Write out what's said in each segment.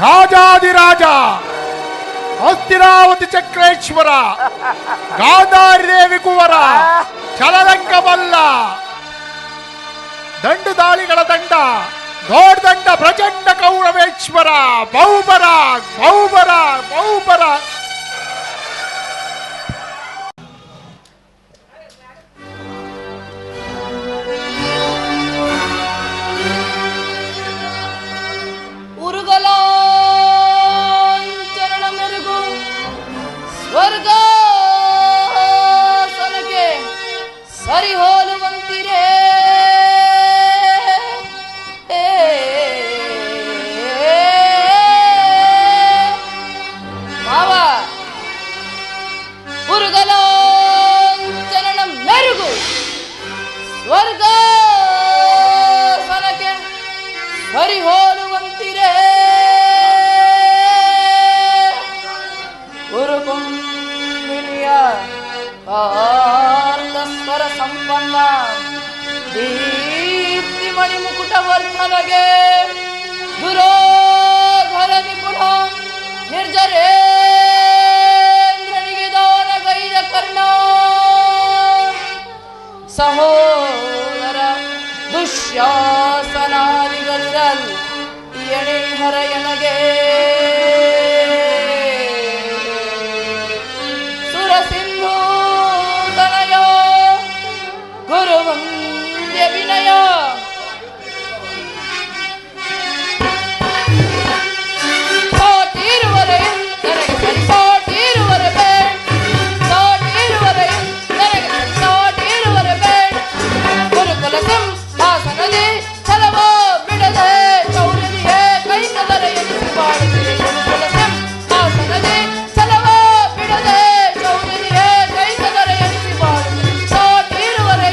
ರಾಜಾದಿರಾಜ ಹಸ್ತಿನಾವತಿ ಚಕ್ರೇಶ್ವರ ಗಾಂಧಾರಿ ದೇವಿ ಕುವರ ಚಲರಂಗಮಲ್ಲ ದಂಡು ದಾಳಿಗಳ ದಂಡ ದೊಡ್ಡ ಪ್ರಚಂಡ ಕೌರವೇಶ್ವರ ಬಹುಬರ ಬಹುಬರ ಬಹುಬರ ಚರಣ ಮೆರುಗು ಸ್ವರ್ಗ ಸನಗೆ ಸರಿ ಹೋಲುವಂತಿರೇ ಮಾವ ಉರುಗಲಾಂಚರಣ ಮೆರುಗು ಸ್ವರ್ಗ ಸನಗೆ ಸರಿ ಹೋಲುವಂತಿರೇ ಗುರುಕುಂಬಿನಿಯ ಪಾರ್ಥಸ್ವರ ಸಂಪನ್ನ ದೀಪ್ತಿ ಮಣಿ ಮುಕುಟ ವರ್ಧನಗೆ ದುರೋಧರ ನಿಪುಣ ನಿರ್ಜರೇಂದ್ರನಿಗೆ ದಾನಗೈದ ಕರ್ಣ ಸಹೋದರ ದುಶ್ಯಾಸನಾದಿಗಳಿರಲ್ ಎಣೆ ಹರಯನಗೆ ಸುರಸಿಂಧು ತನಯ ಗುರುವಂದ್ಯ ವಿನಯ ಸಾಟಿರುವರೆ ನನಗೆ ಸಾಟಿರುವರೆ ಬೇಡ ಸಾಟಿರುವರೆ ನನಗೆ ಸಾಟಿರುವರೆ ಬೇಡ ಗುರುಕುಲ ಸಿಂಹಾಸನದಲ್ಲಿ ಛಲವೋ ಬಿಡದೆ ಚೌರ್ಯದಿಯೇ ಕೈಕದರೆ ಎನಿಸಿ ಬಾಳುತ್ತಿದೆ ಗುರುಕುಲ ಸಿಂಹಾಸನದಲ್ಲಿ ಛಲವೋ ಬಿಡದೆ ಚೌರ್ಯದಿಯೇ ಕೈಕದರೆ ಎನಿಸಿ ಬಾಳುತ್ತಿದೆ ಸಾಟಿರುವರೆ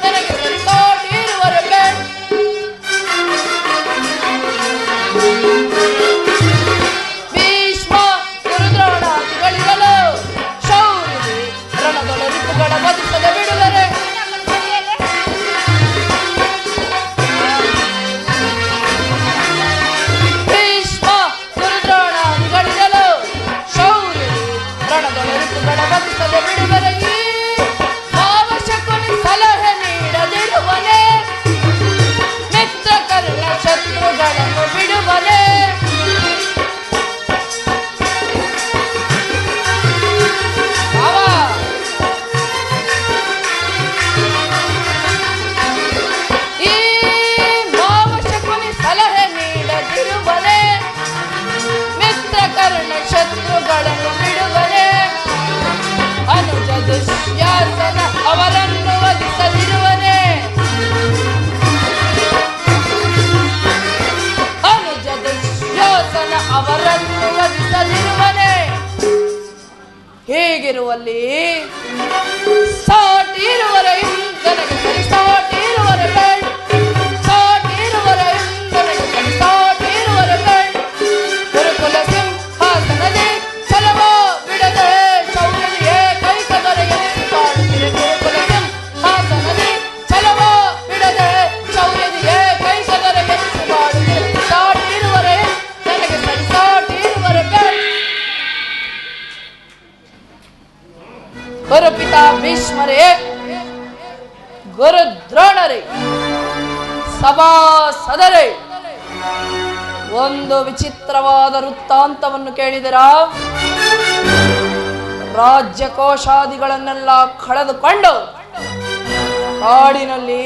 ನನಗೆ ಸಾಟಿರುವರೆ ಬೇಡ ಭೀಷ್ಮ ಗುರುದ್ರೋಣಾದಿಗಳಿರಲು ಶೌರ್ಯದಿ ರಣದೊಳ ರಿಪುಗಳ ವಧಿಸದೆ ಬಿಡುವರೆ ಭೀಷ್ಮ ಗುರುದ್ರೋಣಾದಿಗಳಿರಲು ಶೌರ್ಯದಿ ರಣದೊಳ ರಿಪುಗಳ ವಧಿಸದೆ ಬಿಡುವರೆ ಈ ಅವಶ್ಯಕನಿ ಸಲಹೆ ನೀಡದಿರುವನೆ ಮಿತ್ರ ಕರ್ಣ ಶತ್ರುಗಳನ್ನು ಬಿಡುವನೆ ಈ ಮಾವಶಕುನಿ ಸಲಹೆ ನೀಡದಿರುವನೆ ಮಿತ್ರ ಕರ್ಣ ಶತ್ರುಗಳನ್ನು ಬಿಡುವನೆ ಅನುಜ ದುಶ್ಯಾಸನ ಅವರನ್ನು ವಧಿಸದಿರುವನೆ ಅನುಜ ದುಶ್ಯಾಸನ ಅವರನ್ನು ವಧಿಸದಿರುವನೆ ಹೀಗಿರುವಲ್ಲಿ ಸಾಟಿರುವರೆ ನನಗೆ ಸರಿ ಸಾಟಿರುವರೆ ಬೇಡ ಸಾಟಿರುವರೆ ನನಗೆ ಸರಿ ಸಾಟಿರುವರೆ ಬೇಡ ಗುರುಕುಲ ಸಿಂಹಾಸನದಲ್ಲಿ ಛಲವೋ ಬಿಡದೆ ಚೌರ್ಯದಿಯೇ ಕೈಕದರೆ ಎನಿಸಿ ಬಾಳುತ್ತಿದೆ ಗುರುಕುಲ ಸಿಂಹಾಸನದಲ್ಲಿ ಛಲವೋ ಬಿಡದೆ ಚೌರ್ಯದಿಯೇ ಕೈಕದರೆ ಎನಿಸಿ ಬಾಳುತ್ತಿದೆ ಸಾಟಿರುವರೆ ನನಗೆ ಸರಿ ಸಾಟಿರುವರೆ ಬೇಡ ಗುರುಪಿತಾ ಭೀಷ್ಮರೇ ಗುರುದ್ರೋಣರೇ ಸಭಾಸದರೇ ಒಂದು ವಿಚಿತ್ರವಾದ ವೃತ್ತಾಂತವನ್ನು ಕೇಳಿದಿರಾ ರಾಜ್ಯಕೋಶಾದಿಗಳನ್ನೆಲ್ಲ ಕಳೆದುಕೊಂಡು ಕಾಡಿನಲ್ಲಿ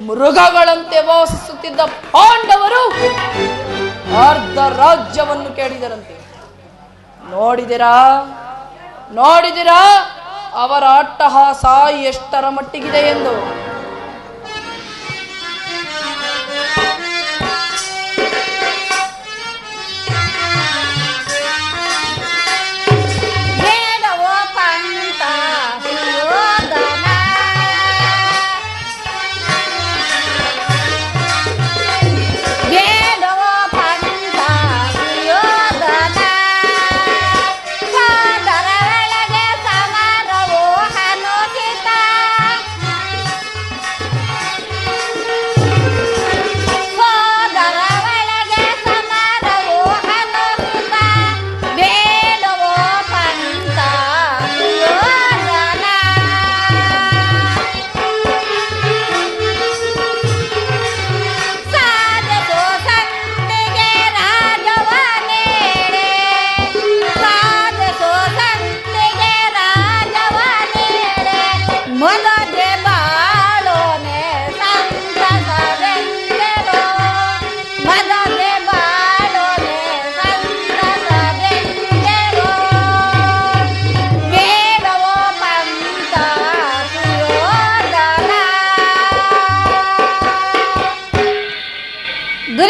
ಮೃಗಗಳಂತೆ ವಾಸಿಸುತ್ತಿದ್ದ ಪಾಂಡವರು ಅರ್ಧ ರಾಜ್ಯವನ್ನು ಕೇಳಿದರಂತೆ ನೋಡಿದಿರಾ ಅವರ ಅಟ್ಟಹಾಸ ಎಷ್ಟರ ಮಟ್ಟಿಗಿದೆ ಎಂದು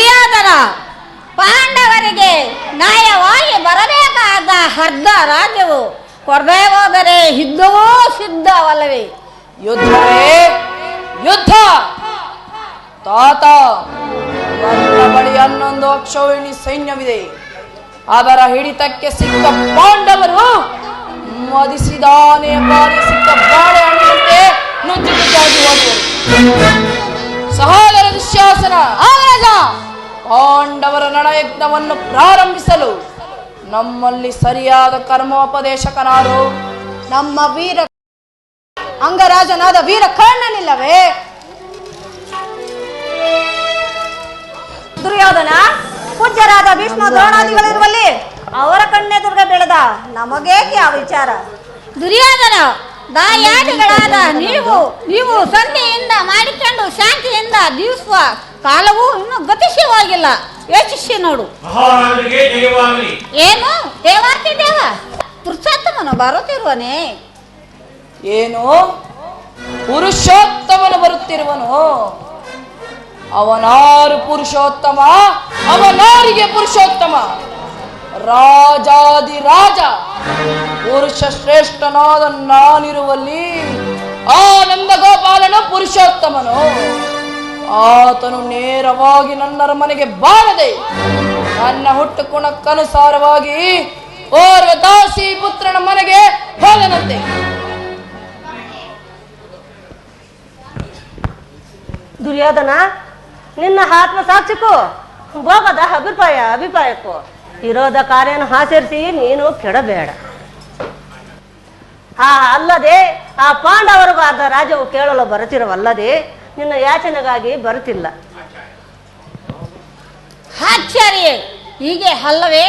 ದುರ್ಯೋಧನ, ಪಾಂಡವರಿಗೆ ನ್ಯಾಯವಾಗಿ ಬರಬೇಕಾದ ಅರ್ಧ ರಾಜ್ಯವು ಕೊಡದೆ ಹೋದರೆ ಯುದ್ಧವೂ ಸಿದ್ಧವಲ್ಲವೇ? ಯುದ್ಧವೇ ಯುದ್ಧ. ತಾತ, ನನ್ನ ಬಳಿ 11 ಅಕ್ಷೋಹಿಣಿ ಸೈನ್ಯವಿದೆ. ಅದರ ಹಿಡಿತಕ್ಕೆ ಸಿಕ್ಕ ಪಾಂಡವರು ಮದಿಸಿದಾನೆಯ ಕಾಲಿ ಸಿಕ್ಕ ಬಾಳೆಹಣ್ಣಿನಂತೆ ನುಜ್ಜುಗುಜ್ಜಾಗಿ ಹೋಗುವರು. ಸಹೋದರ ದುಶ್ಯಾಸನ, ಪಾಂಡವರ ರಣಯಜ್ಞವನ್ನು ಪ್ರಾರಂಭಿಸಲು ನಮ್ಮಲ್ಲಿ ಸರಿಯಾದ ಕರ್ಮೋಪದೇಶಕನಾರು? ನಮ್ಮ ವೀರ ಅಂಗರಾಜನಾದ ವೀರ ಕರ್ಣನಿಲ್ಲವೇ? ದುರ್ಯೋಧನ, ಪೂಜ್ಯರಾದ ಭೀಷ್ಮ ದ್ರೋಣಾದಿಗಳಿರುವಲ್ಲಿ ಅವರ ಕಣ್ಣೆದುರ್ಗ ಬೆಳೆದ ನಮಗೇಕೆ ಆ ವಿಚಾರ? ದುರ್ಯೋಧನ, ದಾಯಾದಿಗಳಾದ ನೀವು ಸಂಧಿಯಿಂದ ಮಾಡಿಕೊಂಡು ಶಾಂತಿಯಿಂದ ಜೀವಿಸುವ ಕಾಲವೂ ಇನ್ನು ಗತಿಶೀಲವಾಗಿಲ್ಲ. ಯೋಚಿಸಿ ನೋಡು. ಏನು ದೇವಾತಿ ದೇವ ಪುರುಷೋತ್ತಮನು ಬರುತ್ತಿರುವನೇ? ಏನು ಪುರುಷೋತ್ತಮನು ಬರುತ್ತಿರುವನು? ಅವನಾರು ಪುರುಷೋತ್ತಮ? ಅವನಾರಿಗೆ ಪುರುಷೋತ್ತಮ? ರಾಜಾದಿ ರಾಜ ಪುರುಷ ಶ್ರೇಷ್ಠನಾದ ನಾನಿರುವಲ್ಲಿ ಆನಂದ ಗೋಪಾಲನು ಪುರುಷೋತ್ತಮನು. ಆತನು ನೇರವಾಗಿ ನನ್ನ ಮನೆಗೆ ಬಾರದೆ ನನ್ನ ಹುಟ್ಟು ಗುಣಕ್ಕನುಸಾರವಾಗಿ ಓರ್ವ ದಾಸಿ ಪುತ್ರನ ಮನೆಗೆ ಹೋದನಂತೆ. ದುರ್ಯೋಧನ, ನಿನ್ನ ಆತ್ಮ ಸಾಕ್ಷಿಗೂ ಭೋಗದ ಅಭಿಪ್ರಾಯಕ್ಕೂ ವಿರೋಧ ಕಾರ್ಯನ ಆಚರಿಸಿ ನೀನು ಕೆಡಬೇಡ. ಅಲ್ಲದೆ ಆ ಪಾಂಡವರಿಗೂ ಅರ್ಧ ರಾಜ್ಯವು ಕೇಳಲು ಬರುತ್ತಿರುವಲ್ಲದೆ ನಿನ್ನ ಯಾಚನೆಗಾಗಿ ಬರುತ್ತಿಲ್ಲ. ಆಶ್ಚರ್ಯ, ಹೀಗೆ ಅಲ್ಲವೇ?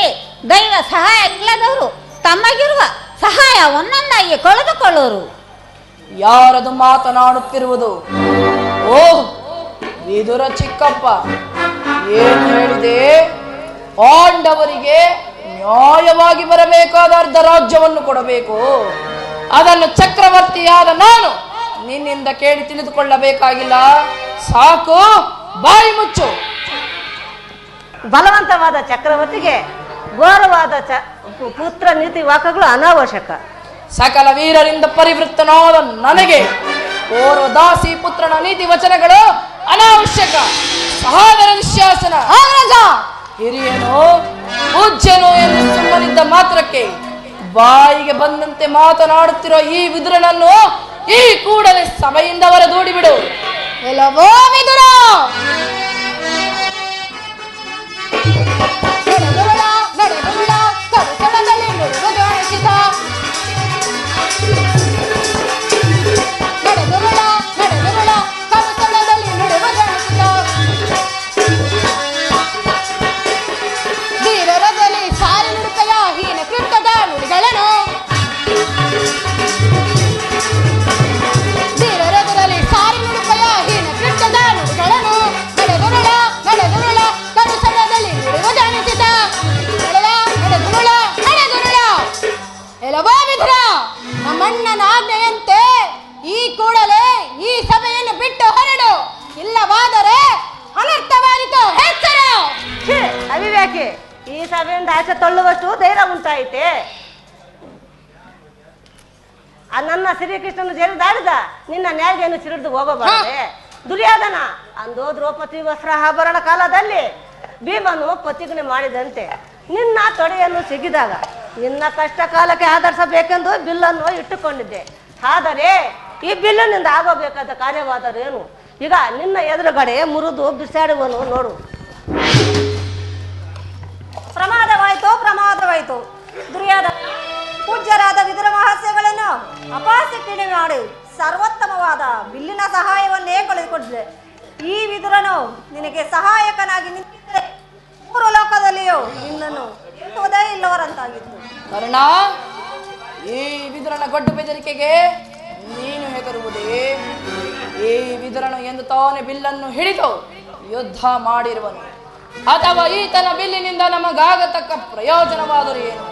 ದೈವ ಸಹಾಯ ಇಲ್ಲದವರು ತಮಗಿರುವ ಸಹಾಯ ಒಂದೊಂದಾಗಿ ಕಳೆದುಕೊಳ್ಳೋರು. ಯಾರದು ಮಾತನಾಡುತ್ತಿರುವುದು? ಓಹ್, ವಿದುರ ಚಿಕ್ಕಪ್ಪ. ಏನು ಹೇಳಿದೆ? ಪಾಂಡವರಿಗೆ ನ್ಯಾಯವಾಗಿ ಬರಬೇಕಾದ ಅರ್ಧ ರಾಜ್ಯವನ್ನು ಕೊಡಬೇಕು. ಅದನ್ನು ಚಕ್ರವರ್ತಿಯಾದ ನಾನು ನಿನ್ನಿಂದ ಕೇಳಿ ತಿಳಿದುಕೊಳ್ಳಬೇಕಾಗಿಲ್ಲ. ಸಾಕು, ಬಾಯಿ ಮುಚ್ಚು. ಬಲವಂತವಾದ ಚಕ್ರವರ್ತಿಗೆ ಘೋರವಾದ ಪುತ್ರ ನೀತಿ ವಾಕ್ಯಗಳು ಅನಾವಶ್ಯಕ. ಸಕಲ ವೀರರಿಂದ ಪರಿವೃತ್ತನಾದ ನನಗೆ ಓರ್ವ ದಾಸಿ ಪುತ್ರನ ನೀತಿ ವಚನಗಳು ಅನಾವಶ್ಯಕ. ಸಹೋದರ ನಿಶ್ಯಾಸನ, ಹಿರಿಯನು ಪೂಜ್ಯನು ಎಂದು ಸುಮ್ಮನಿದ್ದ ಮಾತ್ರಕ್ಕೆ ಬಾಯಿಗೆ ಬಂದಂತೆ ಮಾತನಾಡುತ್ತಿರುವ ಈ ವಿದುರನನ್ನು ಈ ಕೂಡಲೇ ಸಭೆಯಿಂದ ಹೊರದೂಡಿಬಿಡು. ಎಲ್ಲವೋ ವಿದುರ, ನಮ್ಮಣ್ಣನ ಆಜ್ಞೆಯಂತೆ ಈ ಕೂಡಲೇ ಈ ಸಭೆಯನ್ನು ಬಿಟ್ಟು ಹೊರಡು, ಇಲ್ಲವಾದರೆ ಅನರ್ಥವಾಯಿತು. ಎಚ್ಚರ! ಅವಿವೇಕಿ, ಈ ಸಭೆಯಿಂದ ಆಚೆ ತಳ್ಳುವಷ್ಟು ಧೈರ್ಯ ಉಂಟಾಯಿತೆ. ನನ್ನ ಶ್ರೀಕೃಷ್ಣನು ಜರಿದಾಡಿದ ನಿನ್ನ ನ್ಯಾಯವನ್ನು ಸಿಡಿದು ಹೋಗಬಾರದೆ. ದುರ್ಯೋಧನ, ಅಂದು ದ್ರೌಪದಿ ವಸ್ತ್ರ ಆಭರಣ ಕಾಲದಲ್ಲಿ ಭೀಮನು ಪ್ರತಿಜ್ಞೆ ಮಾಡಿದಂತೆ ನಿನ್ನ ತೊಡೆಯನ್ನು ಸಿಗಿದಾಗ ನಿನ್ನ ಕಷ್ಟ ಕಾಲಕ್ಕೆ ಆಧರಿಸಬೇಕೆಂದು ಬಿಲ್ಲನ್ನು ಇಟ್ಟುಕೊಂಡಿದ್ದೆ. ಆದರೆ ಈ ಬಿಲ್ಲಿನಿಂದ ಆಗೋಬೇಕಾದ ಕಾರ್ಯವಾದರೇನು? ಈಗ ನಿನ್ನ ಎದುರುಗಡೆ ಮುರಿದು ಬಿಸಾಡುವನು ನೋಡು. ಪ್ರಮಾದವಾಯಿತು ದುರ್ಯೋಧನ. ಪೂಜ್ಯರಾದ ವಿದುರ ಮಹರ್ಷಿಗಳನ್ನು ಅಪಾಸ್ಯಕ್ಕಿಣಿ ಮಾಡಿ ಸರ್ವೋತ್ತಮವಾದ ಬಿಲ್ಲಿನ ಸಹಾಯವನ್ನೇ ಕಳೆದುಕೊಂಡಿದೆ. ಈ ವಿದುರನು ನಿನಗೆ ಸಹಾಯಕನಾಗಿ ನಿಂತಿದ್ದರೆ ಮೂರು ಲೋಕದಲ್ಲಿಯೂ ನಿನ್ನನ್ನು ಎತ್ತುವುದೇ ಇಲ್ಲವರಂತಾಗಿತ್ತು. ಕರ್ಣ, ಈ ವಿದುರನ ಗೊಡ್ಡು ಬೆದರಿಕೆಗೆ ನೀನು ಹೆದರುವುದೇ? ಈ ವಿದುರನು ಎಂದು ತಾನೇ ಬಿಲ್ಲನ್ನು ಹಿಡಿದು ಯುದ್ಧ ಮಾಡಿರುವನು, ಅಥವಾ ಈತನ ಬಿಲ್ಲಿನಿಂದ ನಮಗಾಗತಕ್ಕ ಪ್ರಯೋಜನವಾದರೂ ಏನು?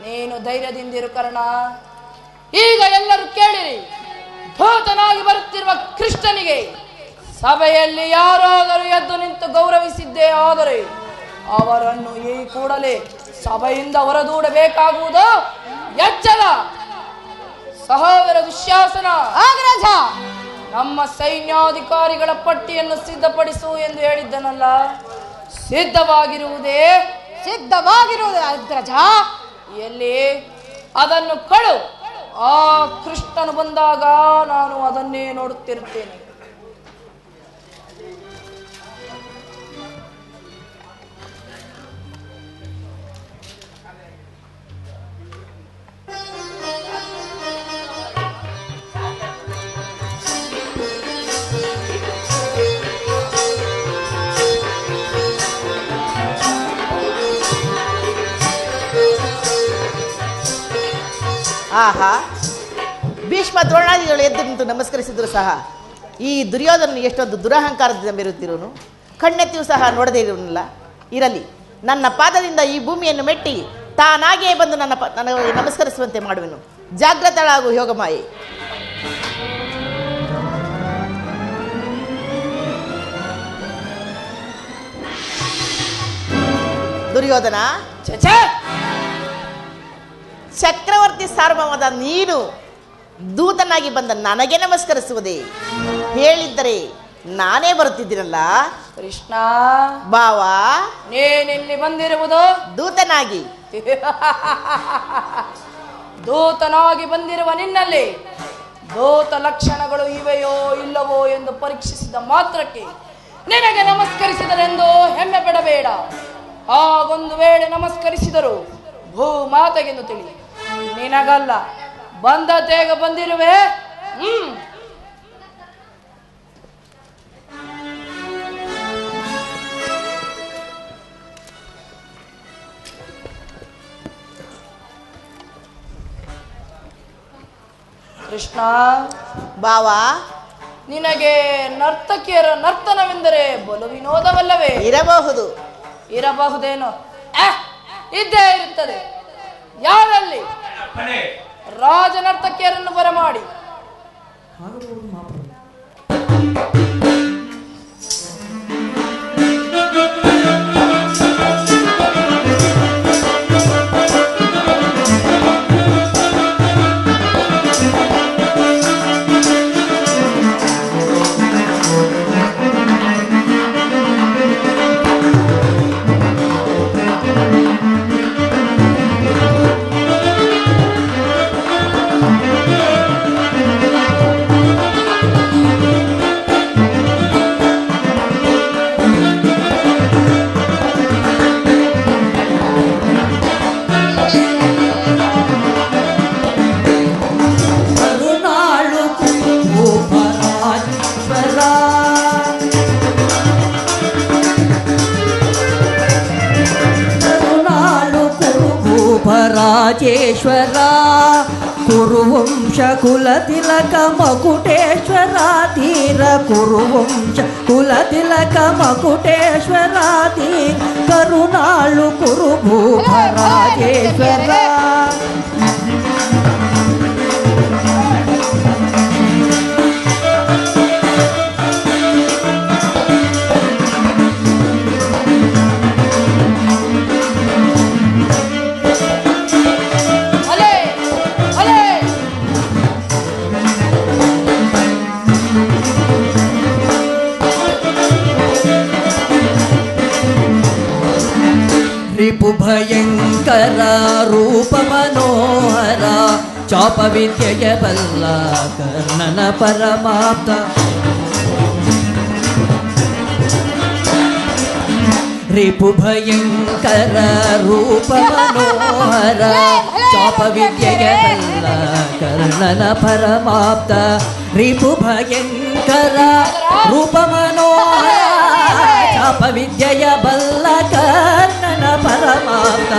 ನೀನು ಧೈರ್ಯದಿಂದಿರು ಕರ್ಣ. ಈಗ ಎಲ್ಲರೂ ಕೇಳಿರಿ, ಧೂತನಾಗಿ ಬರುತ್ತಿರುವ ಕೃಷ್ಣನಿಗೆ ಸಭೆಯಲ್ಲಿ ಯಾರಾದರೂ ಎದ್ದು ನಿಂತು ಗೌರವಿಸಿದ್ದೇ ಆದರೆ ಅವರನ್ನು ಈ ಕೂಡಲೇ ಸಭೆಯಿಂದ ಹೊರದೂಡಬೇಕಾಗುವುದು ಎಚ್ಚರ. ಸಹೋದರ ದುಶ್ಯಾಸನ, ಅಗ್ರಜ, ನಮ್ಮ ಸೈನ್ಯಾಧಿಕಾರಿಗಳ ಪಟ್ಟಿಯನ್ನು ಸಿದ್ಧಪಡಿಸು ಎಂದು ಹೇಳಿದ್ದನಲ್ಲ, ಸಿದ್ಧವಾಗಿರುವುದೇ? ಸಿದ್ಧವಾಗಿರುವುದು ಅಗ್ರಜ. ಎಲ್ಲಿ? ಅದನ್ನು ಕಳು. ಆ ಕೃಷ್ಣನು ಬಂದಾಗ ನಾನು ಅದನ್ನೇ ನೋಡುತ್ತಿರುತ್ತೇನೆ. ಆಹಾ, ಭೀಷ್ಮ ದ್ರೋಣಾದಿಗಳು ಎದ್ದು ನಿಂತು ನಮಸ್ಕರಿಸಿದ್ರು ಸಹ ಈ ದುರ್ಯೋಧನನು ಎಷ್ಟೊಂದು ದುರಹಂಕಾರದಿಂದ ಮೆರುತ್ತಿರುವನು. ಕಣ್ಣೆತ್ತಿಯೂ ಸಹ ನೋಡದೇ ಇರುವನಿಲ್ಲ. ಇರಲಿ, ನನ್ನ ಪಾದದಿಂದ ಈ ಭೂಮಿಯನ್ನು ಮೆಟ್ಟಿ ತಾನಾಗಿಯೇ ಬಂದು ನನಗೆ ನಮಸ್ಕರಿಸುವಂತೆ ಮಾಡುವೆನು. ಜಾಗ್ರತಳಾಗು ಯೋಗಮಾಯಿ. ದುರ್ಯೋಧನ, ಚಕ್ರವರ್ತಿ ಸಾರ್ವಭೌಮದ ನೀನು ದೂತನಾಗಿ ಬಂದ ನನಗೆ ನಮಸ್ಕರಿಸುವುದೇ? ಹೇಳಿದ್ದರೆ ನಾನೇ ಬರುತ್ತಿದ್ದೀನಲ್ಲ. ಕೃಷ್ಣ, ಬಾವ, ನೀನಿಲ್ಲಿ ಬಂದಿರುವುದು ದೂತನಾಗಿ. ದೂತನಾಗಿ ಬಂದಿರುವ ನಿನ್ನಲ್ಲಿ ದೂತ ಲಕ್ಷಣಗಳು ಇವೆಯೋ ಇಲ್ಲವೋ ಎಂದು ಪರೀಕ್ಷಿಸಿದ ಮಾತ್ರಕ್ಕೆ ನಿನಗೆ ನಮಸ್ಕರಿಸಿದರೆಂದು ಹೆಮ್ಮೆ ಪಡಬೇಡ. ಹಾಗೊಂದು ವೇಳೆ ನಮಸ್ಕರಿಸಿದರು ಭೂಮಾತೆಗೆಂದು ತಿಳಿ, ನಿನಗಲ್ಲ. ಬಂದ ತೇಗ ಬಂದಿರುವೆ. ಕೃಷ್ಣ, ಬಾವ, ನಿನಗೆ ನರ್ತಕಿಯರ ನರ್ತನವೆಂದರೆ ಬಲು ವಿನೋದವಲ್ಲವೇ? ಇರಬಹುದು. ಇರಬಹುದೇನೋ, ಇದ್ದೇ ಇರುತ್ತದೆ. ಯಾರಲ್ಲಿ? ರಾಜ ನರ್ತಕಿಯರನ್ನು ಬರಮಾಡಿ. ರಾಜೇಶ್ವರ ಕುರುವಂಶ ಕುಲತಿಲಕ ಮಕುಟೇಶ್ವರ ಧೀರ ಕುರುವಂಶ ಕುಲತಿಲಕ ಮಕುಟೇಶ್ವರ ಧೀರ ಕರುಣಾಳು ಕುರುಭೂಪ ರಾಜೇಶ್ವರ. ರಿಪು ಭಯಂಕರ ರೂಪ ಮನೋಹರ ಚಾಪ ವಿದ್ಯೆಯ ಬಲ್ಲ ಕರ್ಣನ ಪರಮಾಪ್ತ. ರಿಪು ಭಯಂಕರ ರೂಪ ಮನೋಹರ ಚಾಪ ವಿದ್ಯೆಯ ಬಲ್ಲ ಕರ್ಣನ ಪರಮಾಪ್ತ. ರಿಪು ಭಯಂಕರ ರೂಪ ಮನೋಹರ ಚಾಪ ವಿದ್ಯೆಯ ಬಲ್ಲ ಕರ್ಣನ ಪರಮಾಪ್ತ.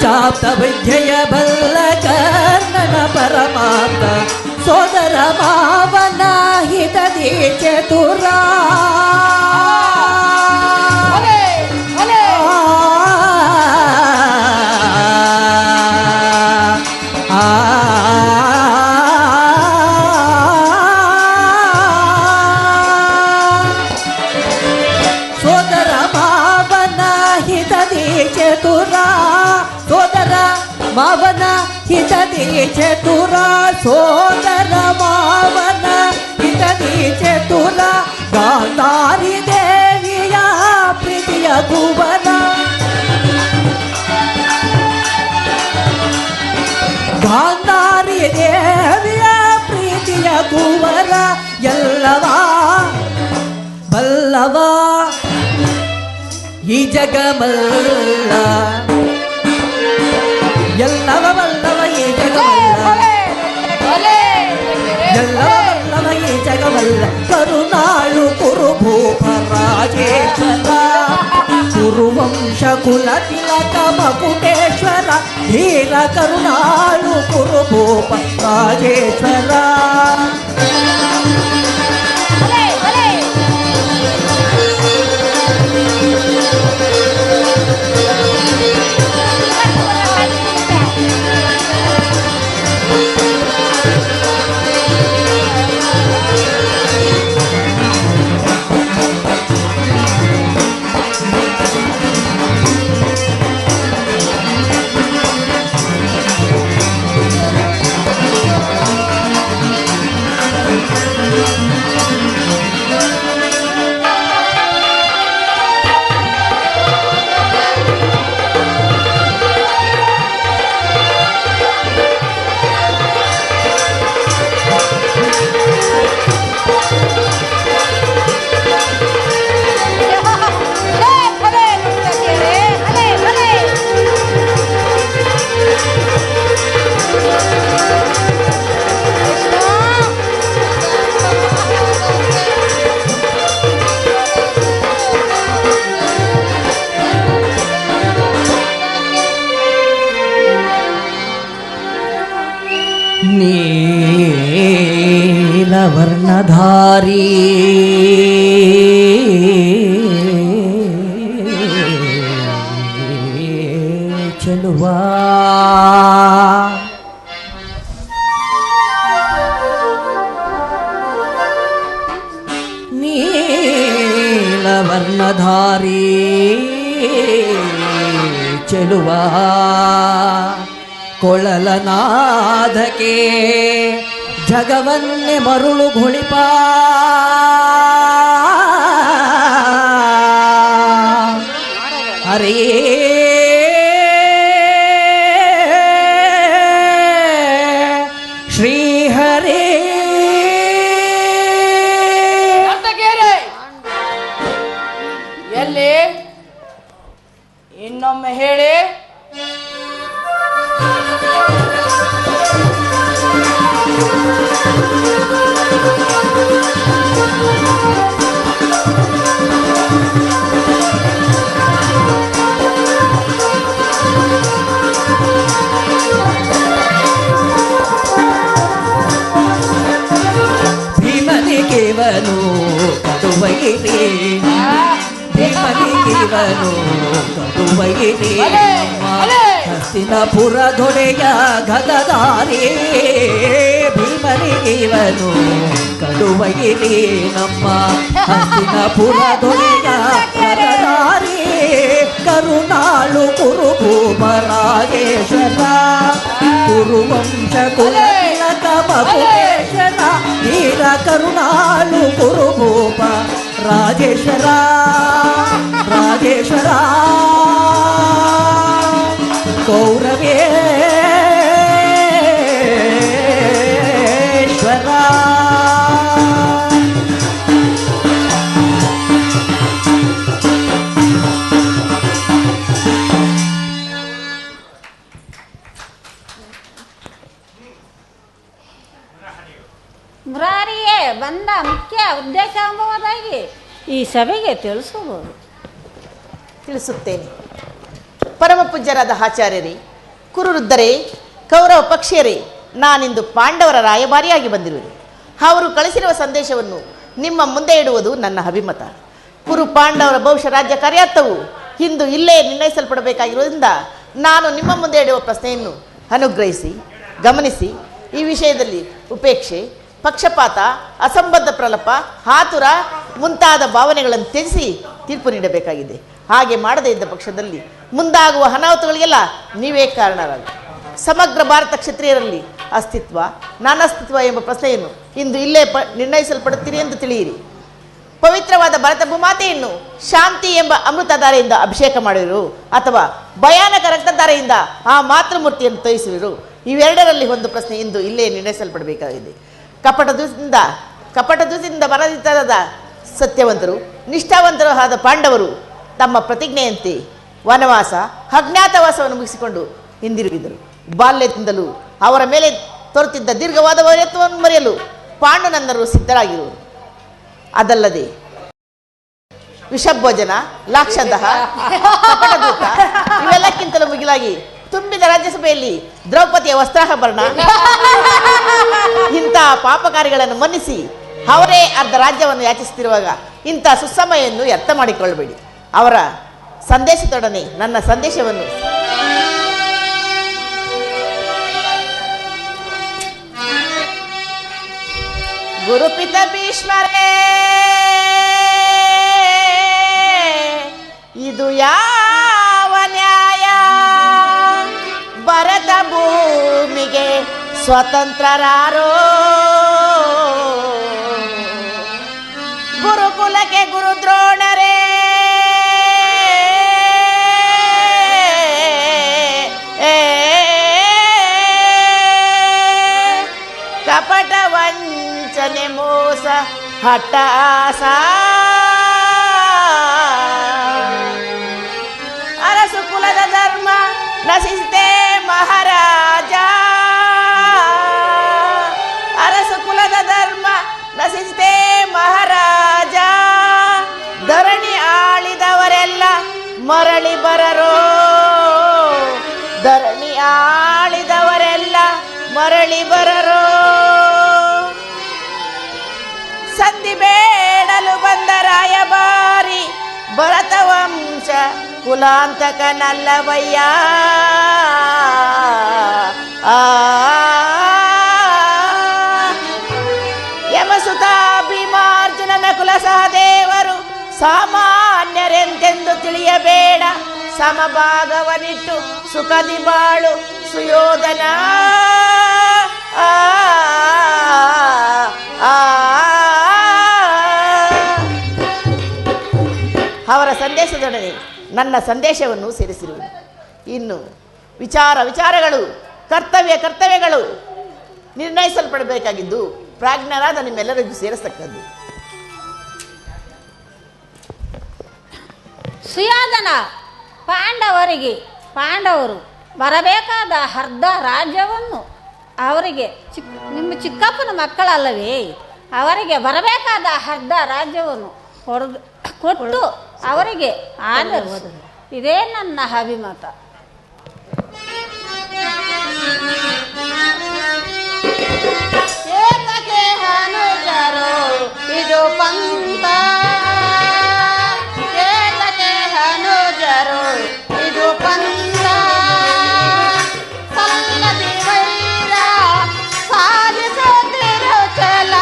ಚಾಪ ವಿದ್ಯೆಯ ಬಲ್ಲ ಕರ್ಣನ ಪರಮಾಪ್ತ. ಸೋದರ ಮಾವನ ಹಿತದಿ ಚತುರ ಚತುರ ಸೋದರ ಮಾವನ ಹಿತದಿ ಚತುರ ಸೋದರ ಮಾವನ ಹಿತದಿ ಚತುರ ಗಾಂಧಾರಿ ದೇವಿಯ ಪ್ರೀತಿಯ ಕುವರ ಗಾಂಧಾರಿ ದೇವಿಯ ಪ್ರೀತಿಯ ಕುವರ ಎಲ್ಲವ ಬಲ್ಲವ ಈ ಜಗಮಲ್ಲ ಎಲ್ಲವ ಬಲ್ಲವ ಈ ಜಗಮಲ್ಲ ಎಲ್ಲವ ಬಲ್ಲವ ಈ ಜಗಮಲ್ಲ ಕರುನಾಳು ಕುರುಭೂಪ ರಾಜೇಶ್ವರ ಕುರುವಂಶ ಕುಲ ತಿಲಕ ಮಕುಟೇಶ್ವರ ಧೀರ ಕರುನಾಳು ಕುರುಭೂಪ ರಾಜೇಶ್ವರ ನೀಲವರ್ಣಧಾರಿ ಚೆಲುವ ನೀಲವರ್ಣಧಾರಿ ಚೆಲುವ ಕೊಳಲನಾದಕ್ಕೆ ಜಗವನ್ನೇ ಮರುಳು ಗುಳಿಪ ಹರೇ ಶ್ರೀಹರೇ ಎಲ್ಲಿ ಇನ್ನೊಮ್ಮೆ ಹೇಳಿ. ಭೀಮನಿಗೆವನು ಕಡುವೈರಿ ಭೀಮನಿಗೆವನು ಕಡುವೈರಿ ಹಸ್ತಿನಪುರ ದೊಡೆಯ ಗದದಾರಿ ಭೀಮನಿಗೆವನು ಕಡುವೈರಿ ನಮ್ಮ ಹಸ್ತಿನಪುರ ದೊಡೆಯ ಗದದಾರಿ ಕರುನಾಳು ಕುರುಭೂಪ ರಾಜೇಶ್ವರ ಕುರುವಂಶ ಕುಲ ಮಕುಟೇಶ್ವರ ಧೀರ ಕರುನಾಳು ಕುರುಭೂಪ ರಾಜೇಶ್ವರ ರಾಜೇಶ್ವರ ಕೌರವೇಶ್ವರ ಮುರಾರಿಯೇ ಬಂದ ಮುಖ್ಯ ಉದ್ದೇಶ ಎಂಬುದಾಗಿ ಈ ಸಭೆಗೆ ತಿಳಿಸಬಹುದು. ತಿಳಿಸುತ್ತೇನೆ. ಪರಮ ಪೂಜ್ಯರಾದ ಆಚಾರ್ಯರೇ, ಕುರುವೃದ್ಧರೇ, ಕೌರವ ಪಕ್ಷಿಯರೇ, ನಾನಿಂದು ಪಾಂಡವರ ರಾಯಭಾರಿಯಾಗಿ ಬಂದಿರುವೆ. ಅವರು ಕಳಿಸಿರುವ ಸಂದೇಶವನ್ನು ನಿಮ್ಮ ಮುಂದೆ ಇಡುವುದು ನನ್ನ ಅಭಿಮತ. ಕುರು ಪಾಂಡವರ ಬಹುಶಃ ರಾಜ್ಯ ಕಾರ್ಯಾರ್ಥವು ಇಂದು ಇಲ್ಲೇ ನಿರ್ಣಯಿಸಲ್ಪಡಬೇಕಾಗಿರುವುದರಿಂದ ನಾನು ನಿಮ್ಮ ಮುಂದೆ ಇಡುವ ಪ್ರಶ್ನೆಯನ್ನು ಅನುಗ್ರಹಿಸಿ ಗಮನಿಸಿ ಈ ವಿಷಯದಲ್ಲಿ ಉಪೇಕ್ಷೆ, ಪಕ್ಷಪಾತ, ಅಸಂಬದ್ಧ ಪ್ರಲಾಪ, ಆತುರ ಮುಂತಾದ ಭಾವನೆಗಳನ್ನು ತ್ಯಜಿಸಿ ತೀರ್ಪು ನೀಡಬೇಕಾಗಿದೆ. ಹಾಗೆ ಮಾಡದೇ ಇದ್ದ ಪಕ್ಷದಲ್ಲಿ ಮುಂದಾಗುವ ಅನಾಹುತಗಳಿಗೆಲ್ಲ ನೀವೇ ಕಾರಣರಾಗ. ಸಮಗ್ರ ಭಾರತ ಕ್ಷತ್ರಿಯರಲ್ಲಿ ಅಸ್ತಿತ್ವ ನಾನಸ್ತಿತ್ವ ಎಂಬ ಪ್ರಶ್ನೆಯನ್ನು ಇಂದು ಇಲ್ಲೇ ನಿರ್ಣಯಿಸಲ್ಪಡುತ್ತೀರಿ ಎಂದು ತಿಳಿಯಿರಿ. ಪವಿತ್ರವಾದ ಭಾರತ ಭೂಮಾತೆಯನ್ನು ಶಾಂತಿ ಎಂಬ ಅಮೃತಧಾರೆಯಿಂದ ಅಭಿಷೇಕ ಮಾಡಿರು ಅಥವಾ ಭಯಾನಕ ರಕ್ತಧಾರೆಯಿಂದ ಆ ಮಾತೃಮೂರ್ತಿಯನ್ನು ತೋರಿಸುವರು. ಇವೆರಡರಲ್ಲಿ ಒಂದು ಪ್ರಶ್ನೆ ಇಂದು ಇಲ್ಲೇ ನಿರ್ಣಯಿಸಲ್ಪಡಬೇಕಾಗಿದೆ. ಕಪಟ ದೂತದಿಂದ ಬರದಿದ್ದ ಸತ್ಯವಂತರು ನಿಷ್ಠಾವಂತರು ಆದ ಪಾಂಡವರು ತಮ್ಮ ಪ್ರತಿಜ್ಞೆಯಂತೆ ವನವಾಸ ಅಜ್ಞಾತವಾಸವನ್ನು ಮುಗಿಸಿಕೊಂಡು ಹಿಂದಿರುಗಿದರು. ಬಾಲ್ಯದಿಂದಲೂ ಅವರ ಮೇಲೆ ತೋರುತ್ತಿದ್ದ ದೀರ್ಘವಾದ ವೈರತ್ವವನ್ನು ಮರೆಯಲು ಪಾಂಡುನಂದರು ಸಿದ್ಧರಾಗಿರುವರು. ಅದಲ್ಲದೆ ವಿಷಭೋಜನ, ಲಾಕ್ಷದಹ, ಕಪಟದೂತ ಇವೆಲ್ಲಕ್ಕಿಂತಲೂ ಮಿಗಿಲಾಗಿ ತುಂಬಿದ ರಾಜ್ಯಸಭೆಯಲ್ಲಿ ದ್ರೌಪದಿಯ ವಸ್ತ್ರಾಭರಣ ಇಂತಹ ಪಾಪಕಾರಿಗಳನ್ನು ಮನ್ನಿಸಿ ಅವರೇ ಅರ್ಧ ರಾಜ್ಯವನ್ನು ಯಾಚಿಸುತ್ತಿರುವಾಗ ಇಂಥ ಸುಸಮಯನ್ನು ವ್ಯರ್ಥ ಮಾಡಿಕೊಳ್ಳಬೇಡಿ. ಅವರ ಸಂದೇಶದೊಡನೆ ನನ್ನ ಸಂದೇಶವನ್ನು ಗುರುಪಿತ ಭೀಷ್ಮರೇ, ಇದು ಯಾವ ನ್ಯಾಯ? ಭರತ ಭೂಮಿಗೆ ಸ್ವತಂತ್ರರಾರೋ, ಗುರುಕುಲಕ್ಕೆ ಗುರುದ್ರೋಣರೇ, ಕಪಟ ವಂಚನೆ ಮೋಸ ಹಠಾಸ, ಅರಸು ಕುಲದ ಧರ್ಮ ನಶಿಸಿತೆ ಮಹಾರಾಜ, ಅರಸು ಕುಲದ ಧರ್ಮ ನಶಿಸಿತೆ ಮಹಾರಾಜ, ಧರಣಿ ಆಳಿದವರೆಲ್ಲ ಮರಳಿ ಬರರೋ, ಧರಣಿ ಆಳಿದವರೆಲ್ಲ ಮರಳಿ ಬರರೋ, ಸಂಧಿ ಬೇಡಲು ಬಂದ ರಾಯಭಾರಿ ಭರತ ವಂಶ ಕುಲಾಂತಕನಲ್ಲವಯ್ಯ, ಯಮಸುತ ಭೀಮಾರ್ಜುನನ ಕುಲ ಸಹದೇವರು ಸಾಮಾನ್ಯರೆಂತೆಂದು ತಿಳಿಯಬೇಡ, ಸಮಭಾಗವನಿಟ್ಟು ಸುಖದಿ ಬಾಳು ಸುಯೋಧನ, ಅವರ ಸಂದೇಶದೊಡನೆ ನನ್ನ ಸಂದೇಶವನ್ನು ಸೇರಿಸಿರುವುದು. ಇನ್ನು ವಿಚಾರಗಳು ಕರ್ತವ್ಯಗಳು ನಿರ್ಣಯಿಸಲ್ಪಡಬೇಕಾಗಿದ್ದು ಪ್ರಾಜ್ಞರಾದ ನಿಮ್ಮೆಲ್ಲರಿಗೂ ಸೇರಿಸತಕ್ಕದ್ದು. ಸುಯೋಧನ ಪಾಂಡವರು ಬರಬೇಕಾದ ಅರ್ಧ ರಾಜ್ಯವನ್ನು ಅವರಿಗೆ ನಿಮ್ಮ ಚಿಕ್ಕಪ್ಪನ ಮಕ್ಕಳಲ್ಲವೇ, ಅವರಿಗೆ ಬರಬೇಕಾದ ಅರ್ಧ ರಾಜ್ಯವನ್ನು ಕೊಟ್ಟು ಅವರಿಗೆ ಆದರಿಸು. ಇದೇ ನನ್ನ ಅಭಿಮತ. ಏತಕ್ಕೆ ಹನುಜರು ಇದು ಪಂಥ, ಏತಕ್ಕೆ ಹನುಜರು ಇದು ಪಂಥ, ಸಲ್ಲದಿ ವೈರ ಸಾಧಿಸುತ್ತಿರು ಛಲ,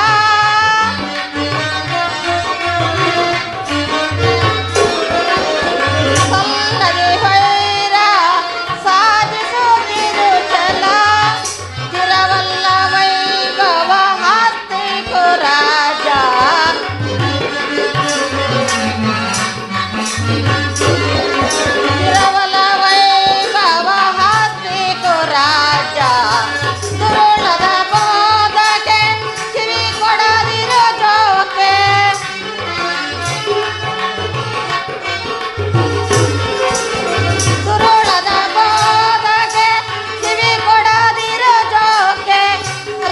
ಸಲ್ಲದಿ ವೈರ ಸಾಧಿಸುತ್ತಿರು ಛಲ, ತಿರವಲ್ಲ ವೈಭವ ಹತ್ತಿಕು ರಾಜ, ತಿರವಲ್ಲ ವೈಭವ ಹತ್ತಿಕು ರಾಜ, ದುರುಳದ ಬೋಧಕ್ಕೆ ಕಿವಿ ಕೊಡದಿರೋ ಜೋಕೆ, ದುರುಳದ ಬೋಧಕ್ಕೆ ಕಿವಿ ಕೊಡದಿರೋ ಜೋಕೆ,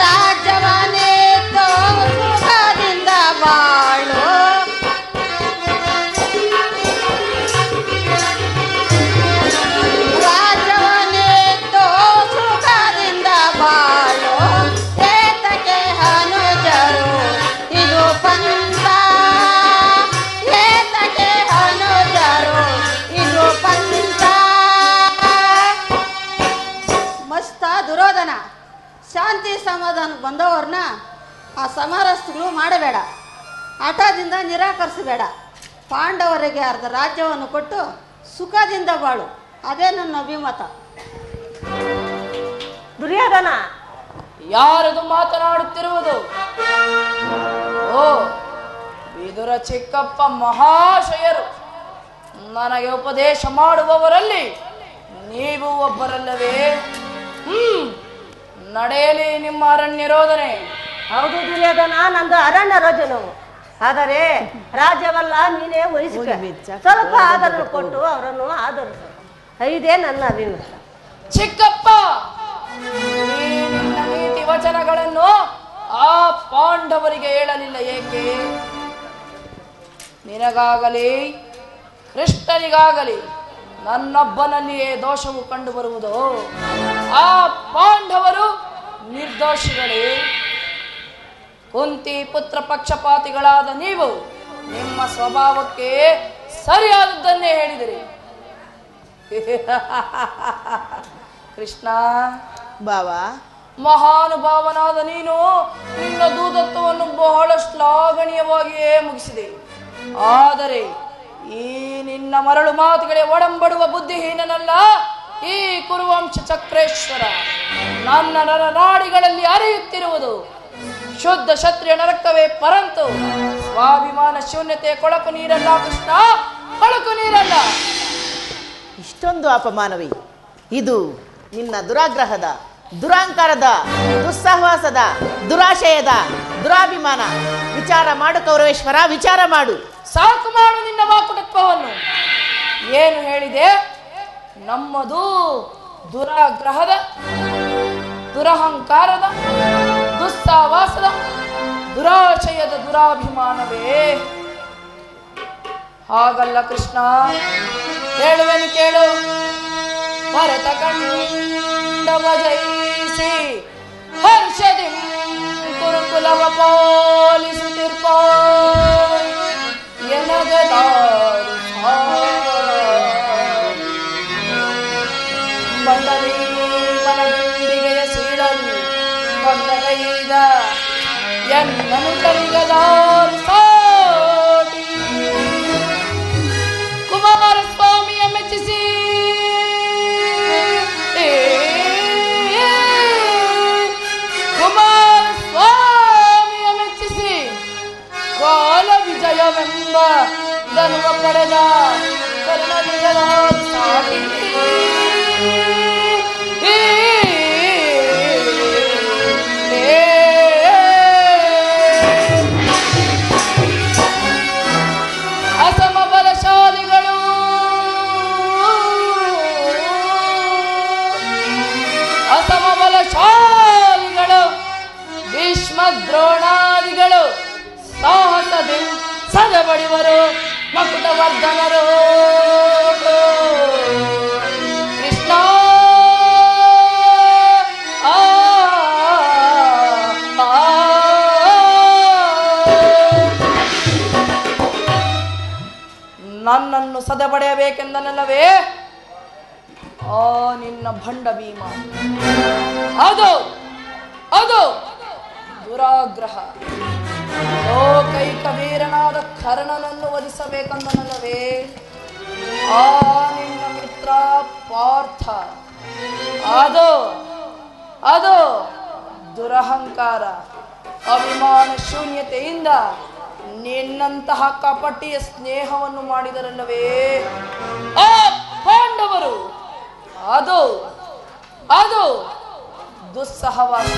ರಾಜ್ಯವನ್ನಿತ್ತು ಸುಖದಿಂದ ಬಾಳು, ರಾಜ್ಯವನ್ನಿತ್ತು ಸುಖದಿಂದ ಬಾಳು, ಏತಕ್ಕೆ ಹನುಜರು ಇದು ಪಂಥ, ಏತಕ್ಕೆ ಹನುಜರು ಇದು ಪಂಥ. ಮಸ್ತ ದುರೋಧನ, ಶಾಂತಿ ಸಮಾಧಾನ ಬಂದವ್ರನ್ನ ಆ ಸಮರಸಗಳು ಮಾಡಬೇಡ, ಹಠದಿಂದ ನಿರಾಕರಿಸಬೇಡ, ಪಾಂಡವರಿಗೆ ಅರ್ಧ ರಾಜ್ಯವನ್ನು ಕೊಟ್ಟು ಸುಖದಿಂದ ಬಾಳು, ಅದೇ ನನ್ನ ಅಭಿಮತ. ದುರ್ಯೋಧನ, ಯಾರದು ಮಾತನಾಡುತ್ತಿರುವುದು? ಓ, ವಿದುರ ಚಿಕ್ಕಪ್ಪ ಮಹಾಶಯರು. ನನಗೆ ಉಪದೇಶ ಮಾಡುವವರಲ್ಲಿ ನೀವು ಒಬ್ಬರಲ್ಲವೇ? ನಡೆಯಲಿ ನಿಮ್ಮ ಅರಣ್ಯ ರೋದನೆ. ಹೌದು ದುರ್ಯೋಧನ, ನಂದು ಅರಣ್ಯ ರೋಜನು. ಆದರೆ ರಾಜ್ಯವಲ್ಲ, ನೀನೇ ವಹಿಸಿಕ. ಸ್ವಲ್ಪ ಆದರನ್ನು ಕೊಟ್ಟು ಅವರನ್ನು ಆಧರಿಸು, ಇದೇ ನನ್ನ ಅಭಿಮತ. ಚಿಕ್ಕಪ್ಪ, ಈ ನಿನ್ನ ನೀತಿ ವಚನಗಳನ್ನು ಆ ಪಾಂಡವರಿಗೆ ಹೇಳಲಿಲ್ಲ ಏಕೆ? ನಿನಗಾಗಲಿ ಕೃಷ್ಣನಿಗಾಗಲಿ ನನ್ನೊಬ್ಬನಲ್ಲಿಯೇ ದೋಷವು ಕಂಡು ಬರುವುದು. ಆ ಪಾಂಡವರು ನಿರ್ದೋಷಿಗಳೇ. ಕುಂತಿ ಪುತ್ರ ಪಕ್ಷಪಾತಿಗಳಾದ ನೀವು ನಿಮ್ಮ ಸ್ವಭಾವಕ್ಕೆ ಸರಿಯಾದದ್ದನ್ನೇ ಹೇಳಿದಿರಿ. ಕೃಷ್ಣ ಬಾವಾ, ಮಹಾನುಭಾವನಾದ ನೀನು ನಿನ್ನ ದೂತತ್ವವನ್ನು ಬಹಳ ಶ್ಲಾಘನೀಯವಾಗಿಯೇ ಮುಗಿಸಿದೆ. ಆದರೆ ಈ ನಿನ್ನ ಮರಳು ಮಾತುಗಳೇ ಒಡಂಬಡುವ ಬುದ್ಧಿಹೀನನಲ್ಲ ಈ ಕುರುವಂಶ ಚಕ್ರೇಶ್ವರ. ನನ್ನ ನರನಾಡಿಗಳಲ್ಲಿ ಹರಿಯುತ್ತಿರುವುದು ಶುದ್ಧ ಕ್ಷತ್ರಿಯನ ರಕ್ತವೇ, ಪರಂತು ಸ್ವಾಭಿಮಾನ ಶೂನ್ಯತೆ ಕೊಳಕು ನೀರಲ್ಲ ಕೃಷ್ಣ, ಕೊಳಕು ನೀರಲ್ಲ. ಇಷ್ಟೊಂದು ಅಪಮಾನವೇ? ಇದು ನಿನ್ನ ದುರಾಗ್ರಹದ, ದುರಾಂಕಾರದ, ದುಸ್ಸಹವಾಸದ, ದುರಾಶಯದ, ದುರಾಭಿಮಾನ. ವಿಚಾರ ಮಾಡು ಕೌರವೇಶ್ವರ, ವಿಚಾರ ಮಾಡು. ಸಾಕು ಮಾಡು ನಿನ್ನ ವಾಕುಟತ್ವವನ್ನು. ಏನು ಹೇಳಿದೆ? ನಮ್ಮದು ದುರಾಗ್ರಹದ, ದುರಹಂಕಾರದ, ದುಸ್ಸಾವಾಸದ, ದುರಾಶಯದ ದುರಾಭಿಮಾನವೇ? ಹಾಗಲ್ಲ ಕೃಷ್ಣ, ಹೇಳುವೆನು ಕೇಳು. ಭರತ ಕಂಡವ ಜಯಿಸಿ ಹರ್ಷದಿ ಕುರುಕುಲವ ಪಾಲಿಸುತ್ತಿರ್ಪ ಎನಗದಾರು ಬಂಡಲಿ ಮನಗುಂಡಿಗೆಯ ಸೀಳಲು ಬಂದಗೈದ ಎನ್ನನು ಕರಿಗದಾರು ಸಾಟಿ ಕುಮಾರಸ್ವಾಮಿಯ ಮೆಚ್ಚಿಸಿ ಕುಮಾರಸ್ವಾಮಿಯ ಮೆಚ್ಚಿಸಿ ಕಾಲ ವಿಜಯವೆಂಬ ಧನುವ ಪಡೆದ ಕರ್ಣನಿಗದಾರು ಸಾಟಿ ಅಸಮಬಲಶಾಲಿಗಳು ಭೀಷ್ಮ ದ್ರೋಣಾದಿಗಳು ಸಾಹಸದಿಂದ ಸದಬಡಿವರು ಮಕುಟವರ್ಧನರು. ಕೃಷ್ಣ ನನ್ನನ್ನು ಸದೆಬಡೆಯಬೇಕೆಂದನಲ್ಲವೇ ಆ ನಿನ್ನ ಭಂಡ ಭೀಮ? ಅದು ಅದು ದುರಾಗ್ರಹ. ಲೋಕೈಕ ವೀರನಾದ ಕರ್ಣನನ್ನು ವಧಿಸಬೇಕೆಂದನಲ್ಲವೇ ಆ ನಿನ್ನ ಮಿತ್ರ ಪಾರ್ಥ? ಅದು ಅದು ದುರಹಂಕಾರ, ಅಭಿಮಾನ ಶೂನ್ಯತೆಯಿಂದ ನಿನ್ನಂತಹ ಕಪಟಿಯ ಸ್ನೇಹವನ್ನು ಮಾಡಿದರಲ್ಲವೇ ಆ ಪಾಂಡವರು? ಅದು ಅದು ದುಸ್ಸಹವಾಸ.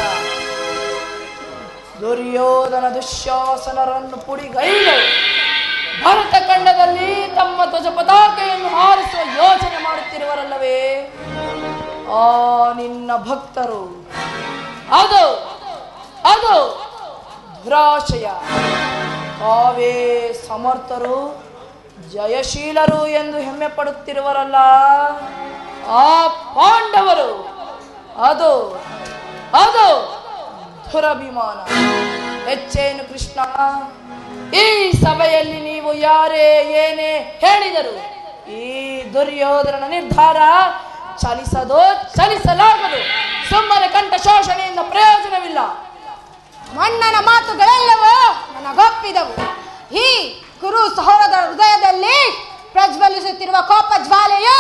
ದುರ್ಯೋಧನ ದುಶ್ಯಾಸನರನ್ನು ಪುಡಿಗೈದು ಭರತ ಖಂಡದಲ್ಲಿ ತಮ್ಮ ಧ್ವಜ ಪತಾಕೆಯನ್ನು ಹಾರಿಸುವ ಯೋಚನೆ ಮಾಡುತ್ತಿರುವರಲ್ಲವೇ ಆ ನಿನ್ನ ಭಕ್ತರು? ಅದು ಅದು ದುರಾಶಯ. ತಾವೇ ಸಮರ್ಥರು, ಜಯಶೀಲರು ಎಂದು ಹೆಮ್ಮೆ ಪಡುತ್ತಿರುವರಲ್ಲ ಆ ಪಾಂಡವರು. ಅದು ಅದು ದುರಭಿಮಾನ. ಹೆಚ್ಚೇನು ಕೃಷ್ಣ, ಈ ಸಭೆಯಲ್ಲಿ ನೀವು ಯಾರೇ ಏನೇ ಹೇಳಿದರು ಈ ದುರ್ಯೋಧನ ನಿರ್ಧಾರ ಚಲಿಸದು, ಚಲಿಸಲಾಗದು. ಸುಮ್ಮನೆ ಕಂಠ ಶೋಷಣೆಯಿಂದ ಪ್ರಯೋಜನವಿಲ್ಲ. ಮಣ್ಣನ ಮಾತುಗಳೆಲ್ಲವೂ ನನಗೊಪ್ಪಿದವು. ಈ ಕುರು ಸಹೋದರ ಹೃದಯದಲ್ಲಿ ಹೃದಯದಲ್ಲಿ ಪ್ರಜ್ವಲಿಸುತ್ತಿರುವ ಕೋಪ ಜ್ವಾಲೆಯು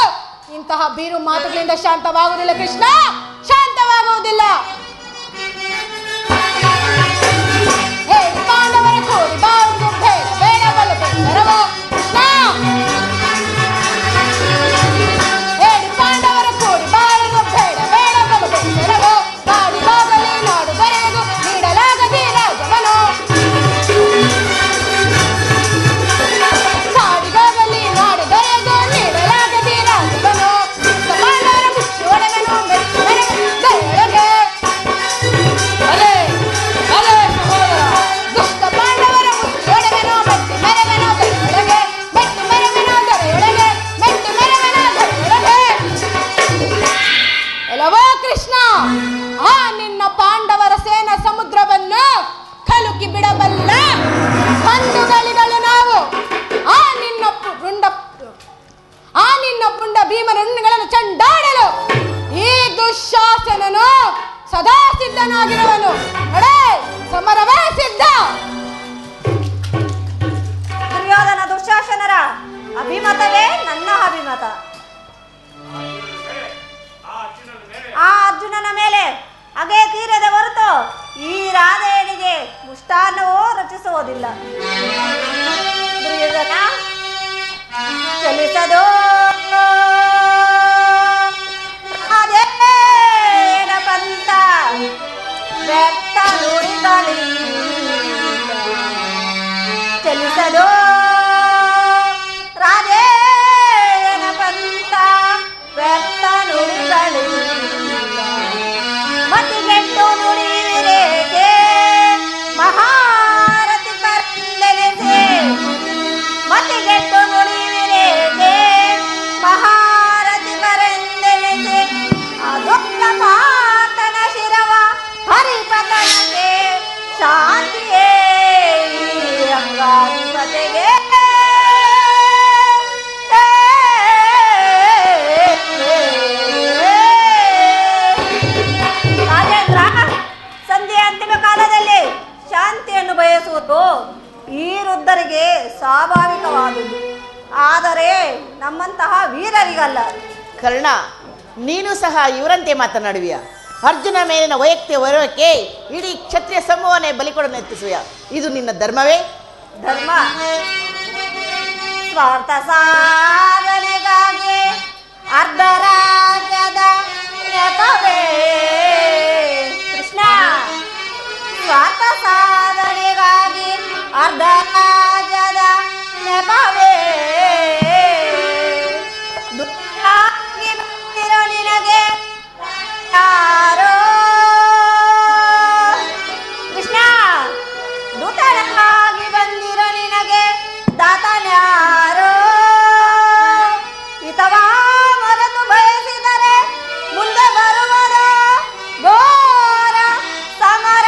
ಇಂತಹ ಬೀರು ಮಾತುಗಳಿಂದ ಶಾಂತವಾಗುವುದಿಲ್ಲ ಕೃಷ್ಣ, ಶಾಂತವಾಗುವುದಿಲ್ಲ. ಹೇಳಿ ಪಾಂಡವರ ಕೂಡಿ ಬಾವುದು ಬೇಡ ಬೇಡ ಬಲದೆ ನೆರವು ಕೃಷ್ಣ. ಹೇಳಿ ಪಾಂಡವರ ಕೂಡಿ ಬಾಳುವ ಬೇಡ ಬೇಡ ಬಲದೆ ನೆರವು. ಕಾಡಿಗಾಗಲಿ ನಾಡು ದೊರೆಯದು ನೀಡಲಾಗದೆ ರಾಜವನು. ಕಾಡಿಗಾಗಲಿ ನಾಡು ದೊರೆಯದು ನೀಡಲಾಗದೆ ರಾಜವನು. ಪಾಂಡವರ ಮುಚ್ಚಿ ಒಡಗನು ದೊರೆಯೊಳಗೆ. ದುಷ್ಟ ಪಾಂಡವರ ಮುಚ್ಚಿ ಒಡಗನು ಮೆಟ್ಟಿ ಮೆರವನು ದೊರೆಯೊಳಗೆ. ಮೆಟ್ಟು ಮೆರವನು ದೊರೆಯೊಳಗೆ. ಮೆಟ್ಟು ಮೆರವನು ದೊರೆಯೊಳಗೆ. ಎಲ್ಲವೋ ಕೃಷ್ಣ, ಆ ನಿನ್ನ ಪಾಂಡವರ ಸೇನಾ ಸಮುದ್ರವನ್ನು ಕಲುಕಿ ಬಿಡಬಲ್ಲ ಬಂಧುಗಳಿಗಳು ನಾವು. ಆ ನಿನ್ನ ಪುಂಡ ಭೀಮರಣ್ಣಗಳನ್ನು ಚಂಡಾಡಲು ಈ ದುಶ್ಯಾಸನನು ಸದಾ ಸಿದ್ಧನಾಗಿರುವನು. ನಡೆ, ಸಮರವೇ ಸಿದ್ಧ. ದುರ್ಯೋಧನ ದುಶ್ಯಾಸನರ ಅಭಿಮತವೇ ನನ್ನ ಅಭಿಮತ. ಆ ಅರ್ಜುನನ ಮೇಲೆ ಅಗೆ ತೀರದ ಹೊರತು ಈ ರಾಧೆಯನಿಗೆ ಮುಷ್ಟಾನ್ನವೂ ರಚಿಸುವುದಿಲ್ಲ. ದುರ್ಯೋಧನ ಚಲಿಸದು ಅದೇನ ಪಂತ ವ್ಯಕ್ತ ನುಡಿಗಳಿಂದ ಚಲಿಸದು ರಾಧೇನ ಪಂತ ವ್ಯಕ್ತ ನುಡಿಗಳಿಂದ ಮತಿಗೆಟ್ಟು ನುಡಿವಿರೇಗೆ ಮಹಾರಥಿ ಪರಂದೆನೆಸೆ. ಮತಿಗೆಟ್ಟು ನುಡಿವಿರೇಗೆ ಮಹಾರಥಿ ಪರಂದೆನೆಸೆ. ಅದೊಕ್ಕ ಮಾತನ ಶಿರವ ಹರಿಪತನಗೆ ಶಾಂತಿಯೇ ರಂಗಾಧಿಪತೆಗೆ. ರಾಜೇಂದ್ರ, ಸಂಧ್ಯೆ ಅಂತಿಮ ಕಾಲದಲ್ಲಿ ಶಾಂತಿಯನ್ನು ಬಯಸುವುದು ಈ ವೃದ್ಧರಿಗೆ ಸ್ವಾಭಾವಿಕವಾದುದು, ಆದರೆ ನಮ್ಮಂತಹ ವೀರರಿಗಲ್ಲ. ಕರ್ಣ, ನೀನು ಸಹ ಇವರಂತೆ ಮಾತನಾಡುವಿಯ? ಅರ್ಜುನ ಮೇಲಿನ ವೈಯಕ್ತಿಕ ವೈರಕ್ಕೆ ಇಡೀ ಕ್ಷತ್ರಿಯ ಸಮೂಹನೇ ಬಲಿಕೊಡನ್ನು ಎತ್ತಿಸುವ, ಇದು ನಿನ್ನ ಧರ್ಮವೇ? ಧರ್ಮ ಸ್ವಾರ್ಥ ಸಾಧನೆಗಾಗಿ ಅರ್ಧ ರಾಜ್ಯದ ನೆಪವೇ ಕೃಷ್ಣ. ಸ್ವಾರ್ಥ ಸಾಧನೆಗಾಗಿ ಅರ್ಧ ರಾಜ್ಯದ ನೆಪವೇ ದುಃಖಾಗಿ ಬಂದಿರೋ ನಿನಗೆ ಯಾರೋ ಕೃಷ್ಣ. ದೂತರಾಗಿ ಬಂದಿರೋ ನಿನಗೆ ದಾತನ್ಯಾರೋ. ಹಿತವಾ ಮರೆತು ಬಯಸಿದರೆ ಮುಂದೆ ಬರುವುದು ಘೋರ ಸಮರ.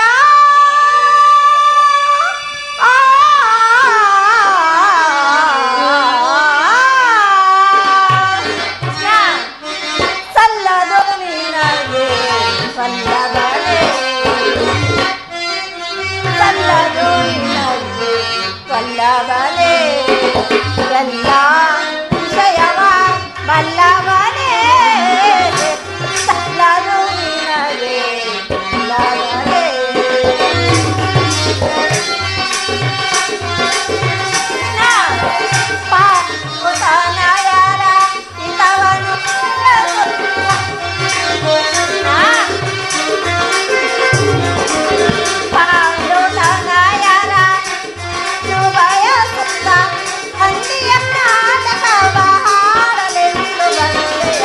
ಕೃಷ್ಣ, ಸಲ್ಲದು ನಿನಗೆ ಸಲ್ಲಬಲೆ. ಸಲ್ಲದು ನಿನಗೆ ವಲ್ಲಭನೆ. ಎಲ್ಲ ವಿಷಯವ ಬಲ್ಲವನೇ. ಸಲ್ಲದು ನಿನಗೆ ವಲ್ಲಭನೆ. ಪಾಪುತನಯರ ಹಿತವನು ಪಾಂಡುತನಯರ ಬಯಸುತ್ತ ಹಂದಿಯ ನಾಟಕವ ಹಾಡಲೆಂದು ಬಂದೆಯ.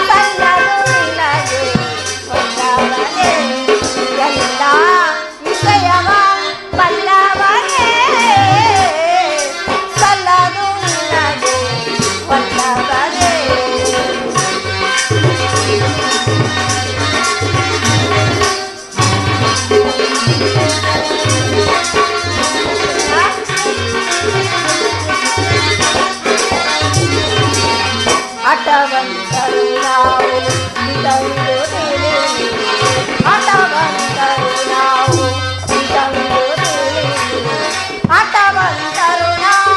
ಸಲ್ಲದು ನಿನಗೆ ವಲ್ಲಭನೆ. ಎಲ್ಲ ವಿಷಯವ ಬಲ್ಲವನೇ. ಸಲ್ಲದು ನಿನಗೆ ವಲ್ಲಭನೆ. ಹಠವಂತರು ನಾವು ಇದೊಂದು ತಿಳಿವಿ. ಹಠವಂತರು ನಾವು ಇದೊಂದು ತಿಳಿವಿ. ಹಠವಂತರು ನಾವು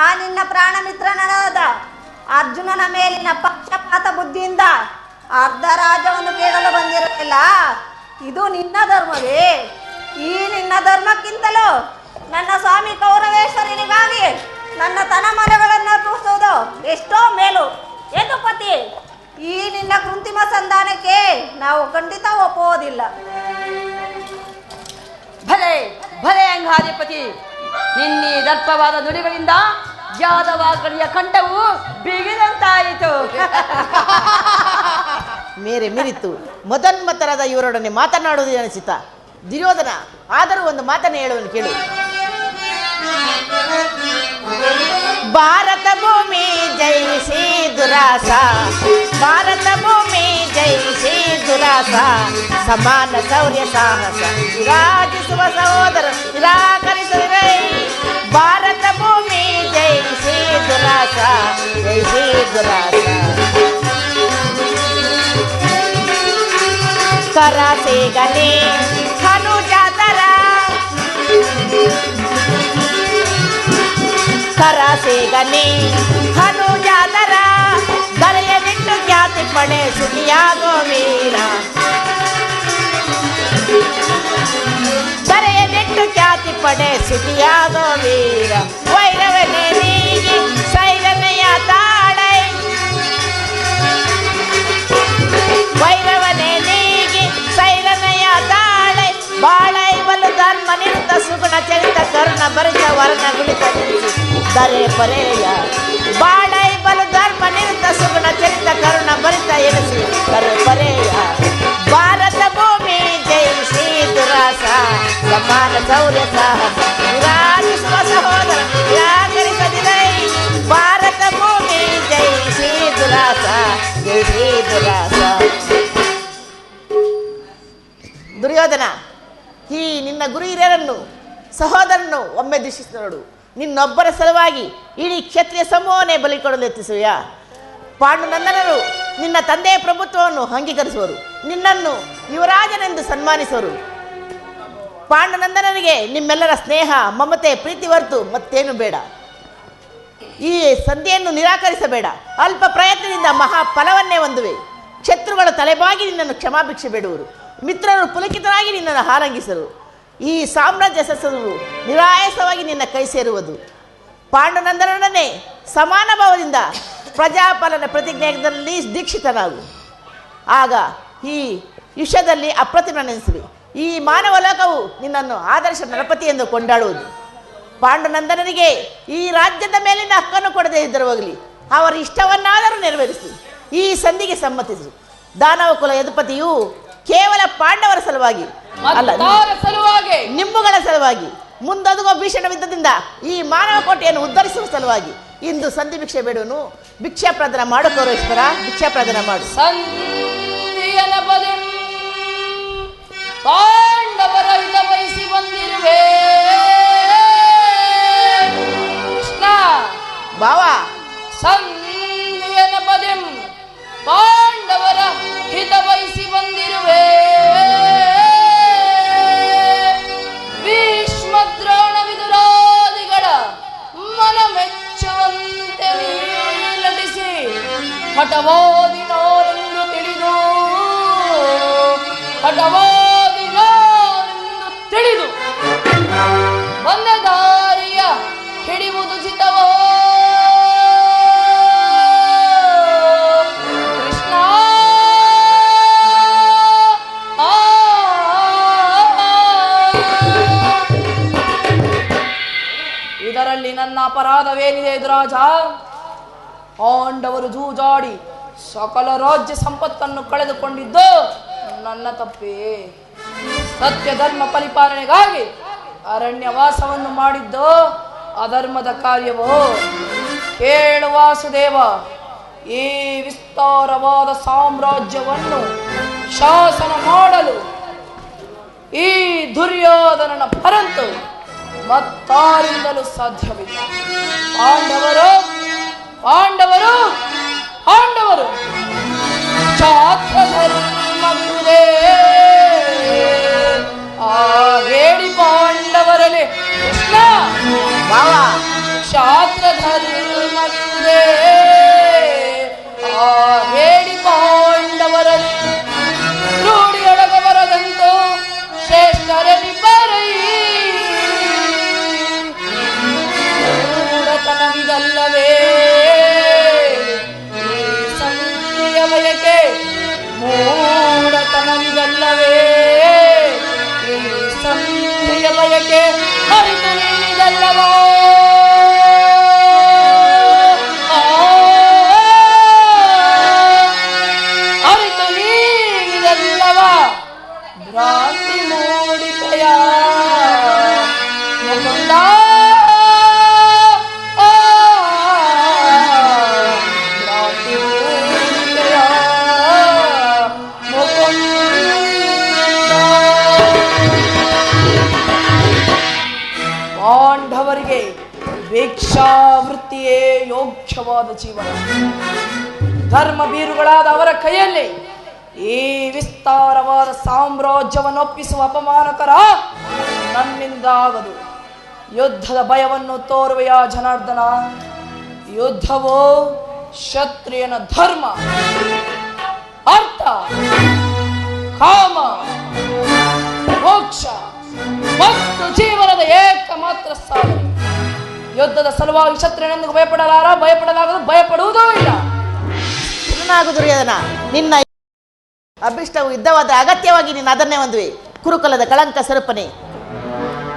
ಆ ನಿನ್ನ ಪ್ರಾಣ ಮಿತ್ರನಾದ ಅರ್ಜುನನ ಮೇಲಿನ ಪಕ್ಷಪಾತ ಬುದ್ಧಿಯಿಂದ ಅರ್ಧ ರಾಜ್ಯವನ್ನು ಕೇಳಲು ಬಂದಿರಲಿಲ್ಲ. ಇದು ನಿನ್ನ ಧರ್ಮವೇ? ಈ ನಿನ್ನ ಧರ್ಮಕ್ಕಿಂತಲೂ ನನ್ನ ಸ್ವಾಮಿ ಕೌರವೇಶ್ವರನಿಗಾಗಿ ನನ್ನ ತನ ಮನಗಳನ್ನು ಅರ್ಪಿಸುವುದು ಎಷ್ಟೋ ಮೇಲು. ಯದುಪತಿ, ಈ ನಿನ್ನ ಕೃಂತಿಮ ಸಂಧಾನಕ್ಕೆ ನಾವು ಖಂಡಿತ ಒಪ್ಪುವುದಿಲ್ಲ. ಭಲೆ ಭಲೆ ಅಂಗಾಧಿಪತಿ, ನಿನ್ನೆ ದರ್ಪವಾದ ನುಡಿಗಳಿಂದ ಯಾದವಾಗಳಿಯ ಕಂಠವು ಬಿಗಿದಂತಾಯಿತು. ಮೇರೆ ಮೀರಿತು. ಮದನ್ಮತರಾದ ಇವರೊಡನೆ ಮಾತನಾಡುವುದು ಅನಿಸಿತ. ದುರ್ಯೋಧನ, ಆದರೂ ಒಂದು ಮಾತನ್ನು ಹೇಳುವನು ಕೇಳು. ಭಾರತ ಭೂಮಿ ಜಯಿಸಿ ದುರಾಸ, ಭಾರತ ಭೂಮಿ ಜಯಿಸಿ ದುರಾಸ, ಸಮಾನ ಶೌರ್ಯ ಸಾಹಸ ವಿರಾಜಿಸುವ ಸಹೋದರ ನಿರಾಕರಿಸಿದರೆ. ಭಾರತ ಭೂಮಿ ಜಯಿಸಿ ದುರಾಸ, ಜಯಿಸಿ ದುರಾಸ. ಕರಸೇಗನೆ ಹನುಜಾತರ, ಕರಸೇಗನೆ ಹನುಜಾತರ, ಗಲೆಯನಿಟ್ಟು ಖ್ಯಾತಿ ಪಡೆ ಸುಖಿಯಾಗೋ ವೀರ. ಗಲೆಯನಿಟ್ಟು ಖ್ಯಾತಿ ಪಡೆ ಸುಖಿಯಾಗೋ ವೀರ. ವೈರವನೇ ನೀಗಿ ಸೈರನೆಯ ತಾಳೈ, ವೈರವನೇ ನೀಗಿ ಸೈರನೆಯ ತಾಳೈ. ಬಾಳೈ ಬಲು ಧರ್ಮ ನಿರುತ ಸುಗುಣ ಚರಿತ ಕರುಣ ಭರಿತ ವರ್ಣ ಗುಳಿತ ದರೆ ಪರೆಯ. ಬಾಳೈ ಬಲು ಧರ್ಮ ನಿರುತ ಸುಗುಣ ಚರಿತ ಕರುಣ ಭರಿತ ಎನಿಸಿ ದರೆ ಪರೆಯ. ಭಾರತ ಭೂಮಿ ಜಯಿಸಿ ದುರಾಸ, ಸಮಾನ ಶೌರ್ಯ ಸಾಹಸ ವಿರಾಜಿಸುವ ಸಹೋದರ ನಿರಾಕರಿಸದಿರೈ. ಭಾರತ ಭೂಮಿ ಜಯಿಸಿ ದುರಾಸ, ಜಯಿಸಿ ದುರಾಸ. ದುರ್ಯೋಧನ, ಈ ನಿನ್ನ ಗುರು ಹಿರಿಯರನ್ನು ಸಹೋದರನ್ನು ಒಮ್ಮೆ ದೃಷ್ಟಿಸಿ ನೋಡು. ನಿನ್ನೊಬ್ಬರ ಸಲುವಾಗಿ ಇಡೀ ಕ್ಷತ್ರಿಯ ಸಮೂಹನೇ ಬಲಿ ಕೊಡಲು ಯತ್ನಿಸುವೆಯಾ? ಪಾಂಡುನಂದನರು ನಿನ್ನ ತಂದೆಯ ಪ್ರಭುತ್ವವನ್ನು ಅಂಗೀಕರಿಸುವರು, ನಿನ್ನನ್ನು ಯುವರಾಜನೆಂದು ಸನ್ಮಾನಿಸುವರು. ಪಾಂಡುನಂದನನಿಗೆ ನಿಮ್ಮೆಲ್ಲರ ಸ್ನೇಹ ಮಮತೆ ಪ್ರೀತಿ ಹೊರತು ಮತ್ತೇನು ಬೇಡ. ಈ ಸಂಧಿಯನ್ನು ನಿರಾಕರಿಸಬೇಡ. ಅಲ್ಪ ಪ್ರಯತ್ನದಿಂದ ಮಹಾ ಫಲವನ್ನೇ ಹೊಂದುವೆ. ಶತ್ರುಗಳ ತಲೆಬಾಗಿ ನಿನ್ನನ್ನು ಕ್ಷಮಾಭಿಕ್ಷೆ ಬೇಡುವರು, ಮಿತ್ರರು ಪುಲಕಿತರಾಗಿ ನಿನ್ನನ್ನು ಹಾರಂಗಿಸರು. ಈ ಸಾಮ್ರಾಜ್ಯ ಸಸ್ಯವು ನಿರಾಯಾಸವಾಗಿ ನಿನ್ನ ಕೈ ಸೇರುವುದು. ಪಾಂಡುನಂದನೊಡನೆ ಸಮಾನ ಭಾವದಿಂದ ಪ್ರಜಾಪಾಲನ ಪ್ರತಿಜ್ಞೆಯಲ್ಲಿ ದೀಕ್ಷಿತನಾಗು. ಆಗ ಈ ವಿಷಯದಲ್ಲಿ ಅಪ್ರತಿಮನೆನಿಸುವೆ. ಈ ಮಾನವ ಲೋಕವು ನಿನ್ನನ್ನು ಆದರ್ಶ ನರಪತಿ ಎಂದು ಕೊಂಡಾಡುವುದು. ಪಾಂಡುನಂದನನಿಗೆ ಈ ರಾಜ್ಯದ ಮೇಲಿನ ಹಕ್ಕನ್ನು ಕೊಡದೇ ಇದ್ದರೂ ಹೋಗಲಿ, ಅವರ ಇಷ್ಟವನ್ನಾದರೂ ನೆರವೇರಿಸು. ಈ ಸಂಧಿಗೆ ಸಮ್ಮತಿಸು. ದಾನವ ಕುಲ ಯದುಪತಿಯು ಕೇವಲ ಪಾಂಡವರ ಸಲುವಾಗಿ ಅಲ್ಲ, ನಿಮ್ಮುಗಳ ಸಲುವಾಗಿ ಮುಂದೊದಗುವ ಭೀಷಣ ಯುದ್ಧದಿಂದ ಈ ಮಾನವ ಕೋಟೆಯನ್ನು ಉದ್ಧರಿಸುವ ಸಲುವಾಗಿ ಇಂದು ಸಂಧಿ ಭಿಕ್ಷೆ ಬೇಡುವನು. ಭಿಕ್ಷಾ ಪ್ರದಾನ ಮಾಡು ಕೌರವೇಶ್ವರ, ಭಿಕ್ಷಾ ಪ್ರದಾನ ಮಾಡು. ಪಾಂಡವರ ಹಿತ ಬಯಸಿ ಬಂದಿರುವೆ ಕೃಷ್ಣ. ಭಾವ, ಸಂಧಿಯನ ಪದಂ ಪಾಂಡವರ ಹಿತ ಬಯಸಿ ಬಂದಿರುವೆ. ಭೀಷ್ಮದ್ರೋಣ ವಿದುರಾದಿಗಳ ಮನ ಮೆಚ್ಚುವಂತೆ ನಟಿಸಿ ಹಠವಾದಿ ನಾನೆಂದು ತಿಳಿದು, ಹಠವಾದಿ ನಾನೆಂದು ತಿಳಿದು ಬಂದ ದಾರಿಯ ಹಿಡಿಯುವುದು ಚಿತವೋ ಕೃಷ್ಣ. ಇದರಲ್ಲಿ ನನ್ನ ಅಪರಾಧವೇನಿದೆ ಯುಧರಾಜ? ಪಾಂಡವರು ಜೂಜಾಡಿ ಸಕಲ ರಾಜ್ಯ ಸಂಪತ್ತನ್ನು ಕಳೆದುಕೊಂಡಿದ್ದು ನನ್ನ ತಪ್ಪೇ. ಸತ್ಯ ಧರ್ಮ ಪರಿಪಾಲನೆಗಾಗಿ ಅರಣ್ಯವಾಸವನ್ನು ಮಾಡಿದ್ದು ಅಧರ್ಮದ ಕಾರ್ಯವೋ? ಕೇಳು ವಾಸುದೇವ, ಈ ವಿಸ್ತಾರವಾದ ಸಾಮ್ರಾಜ್ಯವನ್ನು ಶಾಸನ ಮಾಡಲು ಈ ದುರ್ಯೋಧನನ ಪರಂತು ಮತ್ತಾರಿಂದಲೂ ಸಾಧ್ಯವಿಲ್ಲ. ಪಾಂಡವರು ಪಾಂಡವರು ಪಾಂಡವರು ಚಾತ್ರ ಧರ್ಮವಿರುವುದೇ. ಆ ಹೇಳಿ ಪಾಂಡವರಲ್ಲಿ ಕೃಷ್ಣ ಭಾವ, ಕ್ಷಾತ್ರ ಮಾತ್ರ ಧರ್ಮವಿದೆ ಆ ಹೇಳಿ ಪಾಂಡವರಲ್ಲಿ ರೂಢಿಯೊಳಗವರದಂತೂ ಶ್ರೇಷ್ಠರೆನಿಬ್ಬರೈ ಮೂಢತನವಿದಲ್ಲವೇ ಸಂಧಿಯ ಬಯಕೆ ಮೂಢತನವಿದಲ್ಲವೇ ಈ ಸಂಧಿಯ ಬಯಕೆ ಅರಿತು ನೀನಿದಲ್ಲವೋ ಅರಿತು ನೀನಿದಲ್ಲವ ಭ್ರಾಂತಿ ಮೂಡಿಕೆಯ ಮುಕುಂದ ಭ್ರಾಂತಿ ಮೂಡಿಕೆಯ ಪಾಂಡವರಿಗೆ ಭಿಕ್ಷಾವೃತ್ತಿಯೇ ಯೋಗ್ಯವಾದ ಜೀವನ. ಧರ್ಮ ಬೀರುಗಳಾದ ಅವರ ಕೈಯಲ್ಲಿ ಈ ವಿಸ್ತಾರವಾದ ಸಾಮ್ರಾಜ್ಯವನ್ನು ಒಪ್ಪಿಸುವ ಅಪಮಾನಕರ ನನ್ನಿಂದ ಆಗದು. ಯುದ್ಧದ ಭಯವನ್ನು ತೋರುವೆಯ ಜನಾರ್ದನ? ಯುದ್ಧವು ಕ್ಷತ್ರಿಯನ ಧರ್ಮ, ಅರ್ಥ, ಕಾಮ, ಮೋಕ್ಷ ಮತ್ತು ಜೀವನದ ಏಕಮಾತ್ರ ಸಾಧನೆ. ಯುದ್ಧದ ಸಲುವಾಗಿ ಕ್ಷತ್ರಿಯನೆಂದು ಭಯಪಡಲಾಗದು, ಭಯಪಡುವುದೂ ಇಲ್ಲ. ದುರ್ಯೋಧನ, ನಿನ್ನ ಅಭಿಷ್ಟವು ಯುದ್ಧವಾದ ಅಗತ್ಯವಾಗಿ ನೀನು ಅದನ್ನೇ ಹೊಂದುವೆ. ಕುರುಕುಲದ ಕಳಂಕ ಸ್ವರೂಪನೆ,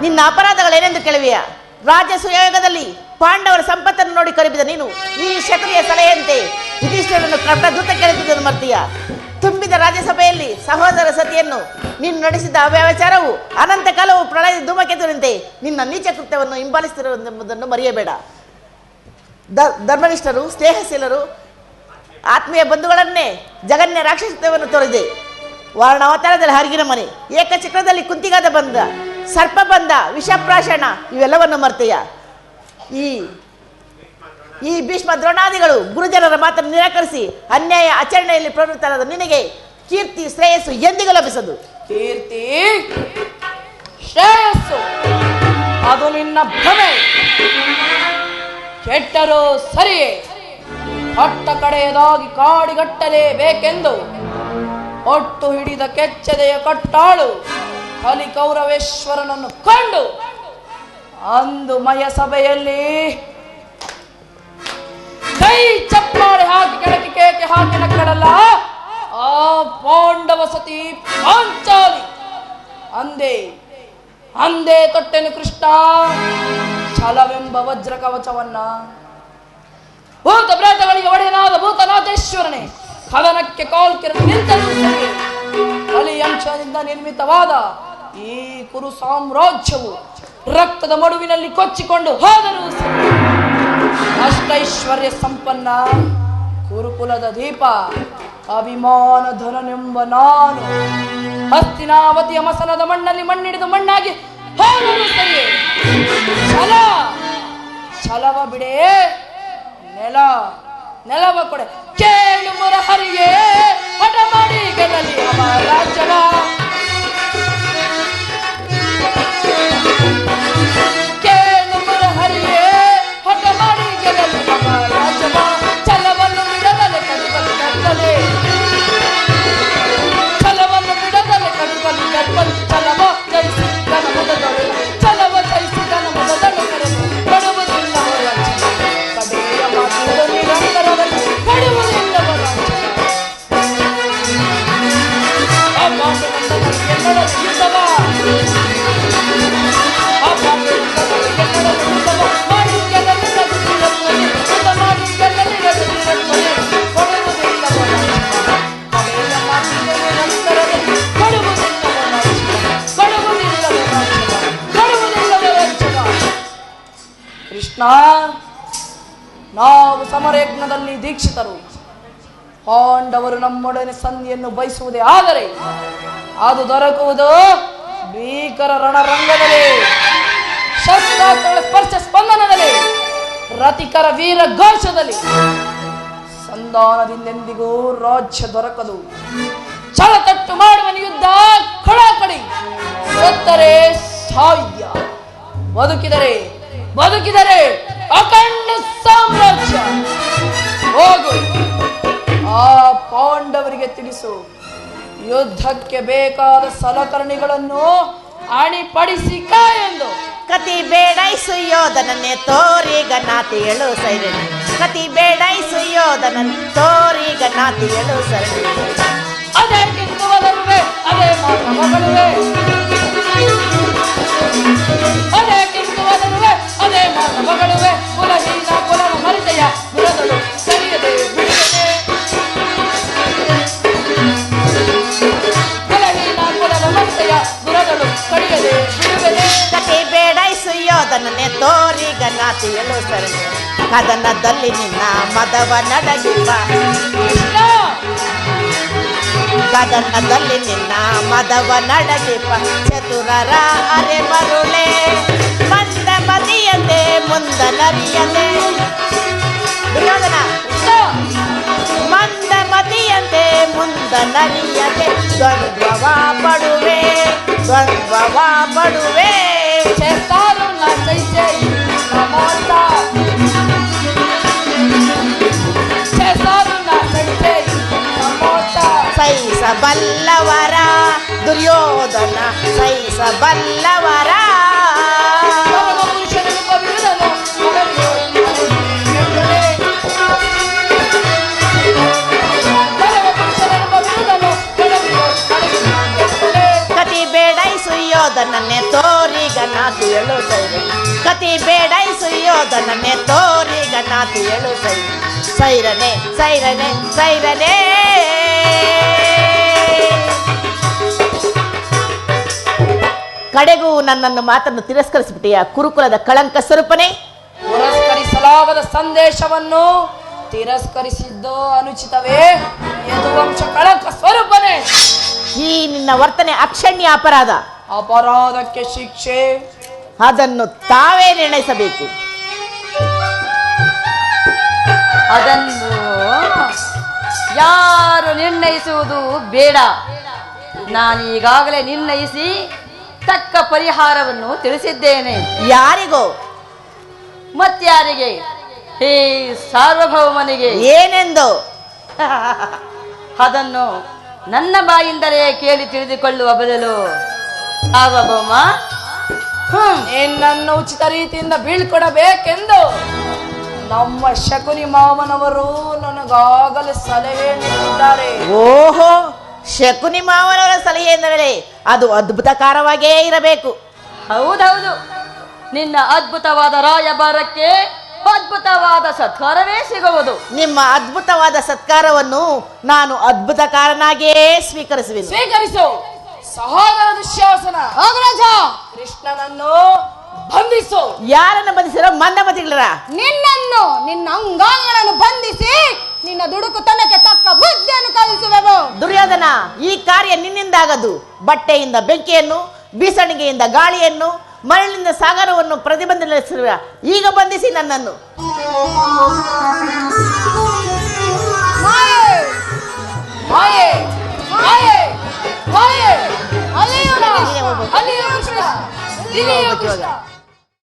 ನಿನ್ನ ಅಪರಾಧಗಳೇನೆಂದು ಕೇಳುವೆಯ? ರಾಜ್ಯ ಸುಯೋಗದಲ್ಲಿ ಪಾಂಡವರ ಸಂಪತ್ತನ್ನು ನೋಡಿ ಕರಿಬಿದ ನೀನು ಈ ಕ್ಷತ್ರಿಯ ಸಲಹೆಯಂತೆ ಯುಧಿಷ್ಠಿರನನ್ನು ಕರ್ತದೂತ ಕೇಳುತ್ತಿದ್ದನ್ನು ಮರ್ತೀಯ. ತುಂಬಿದ ರಾಜ್ಯಸಭೆಯಲ್ಲಿ ಸಹೋದರ ಸತಿಯನ್ನು ನೀನು ನಡೆಸಿದ ಅವ್ಯವಚಾರವು ಅನಂತ ಕಾಲವು ಪ್ರಳಯದ ಧೂಮಕೇತುವಂತೆ ನಿನ್ನ ನೀಚ ಕೃತ್ಯವನ್ನು ಹಿಂಬಾಲಿಸುತ್ತಿರುವುದನ್ನು ಮರೆಯಬೇಡ. ಧರ್ಮನಿಷ್ಠರು, ಸ್ನೇಹಶೀಲರು, ಆತ್ಮೀಯ ಬಂಧುಗಳನ್ನೇ ಜಗನ್ಯ ರಾಕ್ಷಸತ್ವವನ್ನು ತೋರಿದೆ. ವಾರಣ ಅವತಾರದಲ್ಲಿ ಹರಿಗಿನ ಮನೆ, ಏಕಚಕ್ರದಲ್ಲಿ ಕುಂತಿಗಾದ ಬಂದ, ಸರ್ಪ ಬಂದ, ವಿಷಪ್ರಾಶನ ಇವೆಲ್ಲವನ್ನು ಮರ್ತೆಯ. ಈ ಭೀಷ್ಮ ದ್ರೋಣಾದಿಗಳು ಗುರುಜನರ ಮಾತನ್ನು ನಿರಾಕರಿಸಿ ಅನ್ಯಾಯ ಆಚರಣೆಯಲ್ಲಿ ಪ್ರವೃತ್ತರಾದ ನಿನಗೆ ಕೀರ್ತಿ ಶ್ರೇಯಸ್ಸು ಎಂದಿಗೂ ಲಭಿಸದು. ಕೀರ್ತಿ ಶ್ರೇಯಸ್ಸು ಅದು ನಿನ್ನ ಭ್ರಮೆ. ಕೆಟ್ಟರೂ ಸರಿಯೇ, ಕಟ್ಟ ಕಡೆಯದಾಗಿ ಕಾಡಿಗಟ್ಟಲೇಬೇಕೆಂದು ಒಟ್ಟು ಹಿಡಿದ ಕೆಚ್ಚದೆಯ ಕಟ್ಟಾಳು ಕಲಿಕೌರವೇಶ್ವರನನ್ನು ಕಂಡು ಅಂದು ಮಯ ಸಭೆಯಲ್ಲಿ ಕೈ ಚಪ್ಪಾಳೆ ಹಾಕಿ ಕೆಳಕ್ಕೆ ಕೇಕೆ ಹಾಕಿ ನಕ್ಕಳಲ್ಲ ಆ ಪಾಂಡವ ಸತಿ ಪಾಂಚಾಲಿ. ಅಂದೇ ತೊಟ್ಟೆನು ಕೃಷ್ಣ ಛಲವೆಂಬ ವಜ್ರ ಕವಚವನ್ನ. ಭೂತ ಪ್ರೇತಗಳಿಗೆ ಒಡೆಯನಾದ ಭೂತನಾಥೇಶ್ವರನೇ, ಕದನಕ್ಕೆ ಕಾಲ್ಕಿರಲು ನಿಂತರೂ ಸರಿ. ಕಲಿಯಂಶದಿಂದ ನಿರ್ಮಿತವಾದ ಈ ಕುರು ಸಾಮ್ರಾಜ್ಯವು ರಕ್ತದ ಮಡುವಿನಲ್ಲಿ ಕೊಚ್ಚಿಕೊಂಡು ಹೋದರೂ ಸರಿ. ಅಷ್ಟೈಶ್ವರ್ಯ ಸಂಪನ್ನ ಕುರುಕುಲದ ದೀಪ ಅಭಿಮಾನ ಧನನೆಂಬ ನಾನು ಹಸ್ತಿನಾವತಿಯ ಮಸನದ ಮಣ್ಣಲ್ಲಿ ಮಣ್ಣಿಡಿದು ಮಣ್ಣಾಗಿ ಹೋದರೂ ಸರಿಯೇ. ಛಲವ ಬಿಡೇ, ನೆಲವ ಕೊಡೆ. ಕೇಳು ಮುರಹರಿಗೆ ಹಠ ಮಾಡಿ ಗೆಲ್ಲಲಿ ಅವ ರಾಜ್ಯವ. ಕೇಳು ಮುರಹರಿಗೆ ಹಠ ಮಾಡಿ ಗೆಲ್ಲಲಿ ಅವ ರಾಜ್ಯವ. ಛಲವನ್ನು ಬಿಡದಲೆ ಕಡುಕಲು ಗರ್ಭಲೆ, ಛಲವನ್ನು ಬಿಡದಲೆ ಕಡುಕಲು ಗರ್ಭಲೆ. ಛಲವ ಜಯಿಸಿದನ ಮೊದಲೊಡೆ, ಛಲವ ಜಯಿಸಿದನ ಮೊದಲೊಡೆ ಕರೆದು ಕೊಡುವುದಿಲ್ಲವೋ ರಾಜ್ಯ. ಕಡೆಯ ಮಾತು ನಿರಂತರದಲ್ಲಿ ಕೊಡುವುದಿಲ್ಲವೋ ರಾಜ್ಯ. ಆ ಪಾಂಡುನಂದನ ಎಲ್ಲರ ಯುದ್ಧವ, ಆ ಪಾಂಡುನಂದನ ಎಲ್ಲರ ಯುದ್ಧವ ಮಾಡಿ ಗೆಲ್ಲಲಿ ರಘುವೀರತ್ವನೆ, ಯುದ್ಧ ಮಾಡಿ ಗೆಲ್ಲಲಿ ರಘುವೀರತ್ವನೆ. ಕೊಡುವುದಿಲ್ಲವೋ ರಾಜ್ಯ. ಕಡೆಯ ಮಾತು ನಿರಂತರದಲ್ಲಿ ಕೊಡುವುದಿಲ್ಲವೋ ರಾಜ್ಯ. ಕೊಡುವುದಿಲ್ಲವೋ ರಾಜ್ಯ. ಕೊಡುವುದಿಲ್ಲವೋ ರಾಜ್ಯ. ಕೃಷ್ಣ, ನಾವು ಸಮರಯಜ್ಞದಲ್ಲಿ ದೀಕ್ಷಿತರು. ಪಾಂಡವರು ನಮ್ಮೊಡನೆ ಸಂಧಿಯನ್ನು ಬಯಸುವುದೇ ಆದರೆ ಅದು ದೊರಕುವುದು ಭೀಕರ ರಣರಂಗದಲ್ಲಿ, ಶಸ್ತ್ರಾಸ್ತ್ರಗಳ ಸ್ಪರ್ಶ ಸ್ಪಂದನದಲ್ಲಿ, ರತಿಕರ ವೀರ ಘೋಷದಲ್ಲಿ. ಸಂಧಾನದಿಂದೆಂದಿಗೂ ರಾಜ್ಯ ದೊರಕದು. ಛಲತಟ್ಟು ಮಾಡುವ ಯುದ್ಧ ಕಳಕಳಿ. ಸತ್ತರೆ ಸಾಧ್ಯ, ಬದುಕಿದರೆ ಅಖಂಡ ಸಾಮ್ರಾಜ್ಯ. ಹೋಗು, ಆ ಪಾಂಡವರಿಗೆ ತಿಳಿಸು, ಯುದ್ಧಕ್ಕೆ ಬೇಕಾದ ಸಲಕರಣೆಗಳನ್ನು ಅಣಿಪಡಿಸಿಕ ಎಂದು. ಕತಿ ಬೇಡೈಸು ಯೋಧನನ್ನೇ ತೋರಿಗ ನಾತಿಯಳು ಸೈರಣಿ. ಕತಿ ಬೇಡೈಸು ಯೋಧನನ್ ತೋರಿಗ ನಾತಿಯಳು ಸೈರಣಿ. ಅದೇ ಕಿತ್ತುವಲರುವೆ, ಅದೇ ಮಾತಮಗಳುವೆ, ಅದೇ ಕಿತ್ತುವಲರುವೆ, ಅದೇ ಮಾತಮಗಳುವೆ. ಕುಲಹೀನ ಕುಲವ ಮರಿತೆಯ ದುರದಳು ಸರಿಯದೆ ಬಿಡುಗಡೆ. ಕುಲಹೀನ ಕುಲವ ಮರಿತೆಯ ದುರದಳು ಕಡಿಯದೆ ಬಿಡುಗಡೆ. ಕತಿ ಬೇಡೈಸು ಯೋಧನನ್ನೇ ತೋರಿಗ ನಾತಿಯಳು ಸೈರಣಿ. ಕದನದಲ್ಲಿ ನಿನ್ನ ಮದವ ನಡಗಿವ, ಕದನದಲ್ಲಿ ನಿನ್ನ ಮದವ ನಡಗಿಪ ಚತುರರ ಅರೆ ಮರುಳೆ. ಮಂದ ಮದಿಯದೆ ಮುಂದ ನರಿಯದೆ ದುರ್ಯೋಧನ, ಮಂದ ಮದಿಯದೆ ಮುಂದ ನರಿಯದೆ ದ್ವಂದ್ವವ ಪಡುವೆ, ದ್ವಂದ್ವವ ಪಡುವೆ. చేస్తారు నా చేయి నమోత, చేస్తారు నా చేయి నమోత. ಸೈಸಬಲ್ಲವರ ದುರ್ಯೋಧನ ಸೈಸಬಲ್ಲವರ. పరమ పురుషులను పవిత్రులను ಕತಿ ಬೇಡೈಸು ಯೋಧನನ್ನೇ ತೋರಿಗ ನಾತಿಯಳು ಸೈರಣಿ. ಕತಿ ಬೇಡೈಸು ಯೋಧನನ್ನೇ ತೋರಿಗ ನಾತಿಯಳು ಸೈರಣಿ. ಸೈರನೆ ಸೈರನೆ ಸೈರನೆ. ಕಡೆಗೂ ನನ್ನನ್ನು ಮಾತನ್ನು ತಿರಸ್ಕರಿಸಿಬಿಟ್ಟಿಯ ಕುರುಕುಲದ ಕಳಂಕ ಸ್ವರೂಪನೇ. ಪುರಸ್ಕರಿಸಲಾಗದ ಸಂದೇಶವನ್ನು ತಿರಸ್ಕರಿಸಿದ್ದು ಅನುಚಿತವೇ? ಯದುವಂಶ ಕಳಂಕ ಸ್ವರೂಪನೇ. ಈ ನಿನ್ನ ವರ್ತನೆ ಅಕ್ಷಣ್ಯ ಅಪರಾಧ. ಅಪರಾಧಕ್ಕೆ ಶಿಕ್ಷೆ ಅದನ್ನು ತಾವೇ ನಿರ್ಣಯಿಸಬೇಕು. ಅದನ್ನು ಯಾರು ನಿರ್ಣಯಿಸುವುದು ಬೇಡ. ನಾನು ಈಗಾಗಲೇ ನಿರ್ಣಯಿಸಿ ತಕ್ಕ ಪರಿಹಾರವನ್ನು ತಿಳಿಸಿದ್ದೇನೆ. ಯಾರಿಗೋ? ಮತ್ಯಾರಿಗೆ? ಹೇ ಸಾರ್ವಭೌಮನಿಗೆ. ಏನೆಂದು? ಅದನ್ನು ನನ್ನ ಬಾಯಿಂದಲೇ ಕೇಳಿ ತಿಳಿದುಕೊಳ್ಳುವ ಬದಲು ಸಾರ್ವಭೌಮ ನಿನ್ನನ್ನು ಉಚಿತ ರೀತಿಯಿಂದ ಬೀಳ್ಕೊಡಬೇಕೆಂದು ನಮ್ಮ ಶಕುನಿ ಮಾವನವರು ನನಗಾಗಲೇ ಸಲಹೆ ನೀಡಿದ್ದಾರೆ. ಓಹೋ, ಶಕುನಿ ಮಾವನವರ ಸಲಹೆ ಎಂದರೆ ಅದು ಅದ್ಭುತಕರವಾಗೇ ಇರಬೇಕು. ಹೌದೌದು, ನಿನ್ನ ಅದ್ಭುತವಾದ ರಾಯಭಾರಕ್ಕೆ ಅದ್ಭುತವಾದ ಸತ್ಕಾರವೇ ಸಿಗುವುದು. ನಿಮ್ಮ ಅದ್ಭುತವಾದ ಸತ್ಕಾರವನ್ನು ನಾನು ಅದ್ಭುತಕಾರನಾಗಿಯೇ ಸ್ವೀಕರಿಸುವೆನು. ಸ್ವೀಕರಿಸು. ಸಹೋದರ ದುಶ್ಯಾಸನ, ಕೃಷ್ಣನನ್ನು ಬಂಧಿಸು. ಯಾರನ್ನು ಬಂಧಿಸಿರೋ ಮಂದಮತಿಗಳರ? ನಿನ್ನನ್ನು, ನಿನ್ನ ಅಂಗಾಂಗಗಳನ್ನು ಬಂಧಿಸಿ ನಿನ್ನ ದುಡುಕುತನಕ್ಕೆ ತಕ್ಕ ಬುದ್ಧಿಯನ್ನು ಕಲಿಸುವೆವು. ದುರ್ಯೋಧನ, ಈ ಕಾರ್ಯ ನಿನ್ನಿಂದಾಗದು. ಬಟ್ಟೆಯಿಂದ ಬೆಂಕಿಯನ್ನು, ಬೀಸಣಿಗೆಯಿಂದ ಗಾಳಿಯನ್ನು, ಮರಳಿನಿಂದ ಸಾಗರವನ್ನು ಪ್ರತಿಬಂಧಿಸಿರುವ ಈಗ ಬಂಧಿಸಿ ನನ್ನನ್ನು. ಮಾಯೆ, ಮಾಯೆ, ಮಾಯೆ, ಮಾಯೆ. ಅಲ್ಲಿಯೂ ಅಲ್ಲಿಯೂ ಕೃಷ್ಣ, ಇಲ್ಲಿಯೂ ಕೃಷ್ಣ.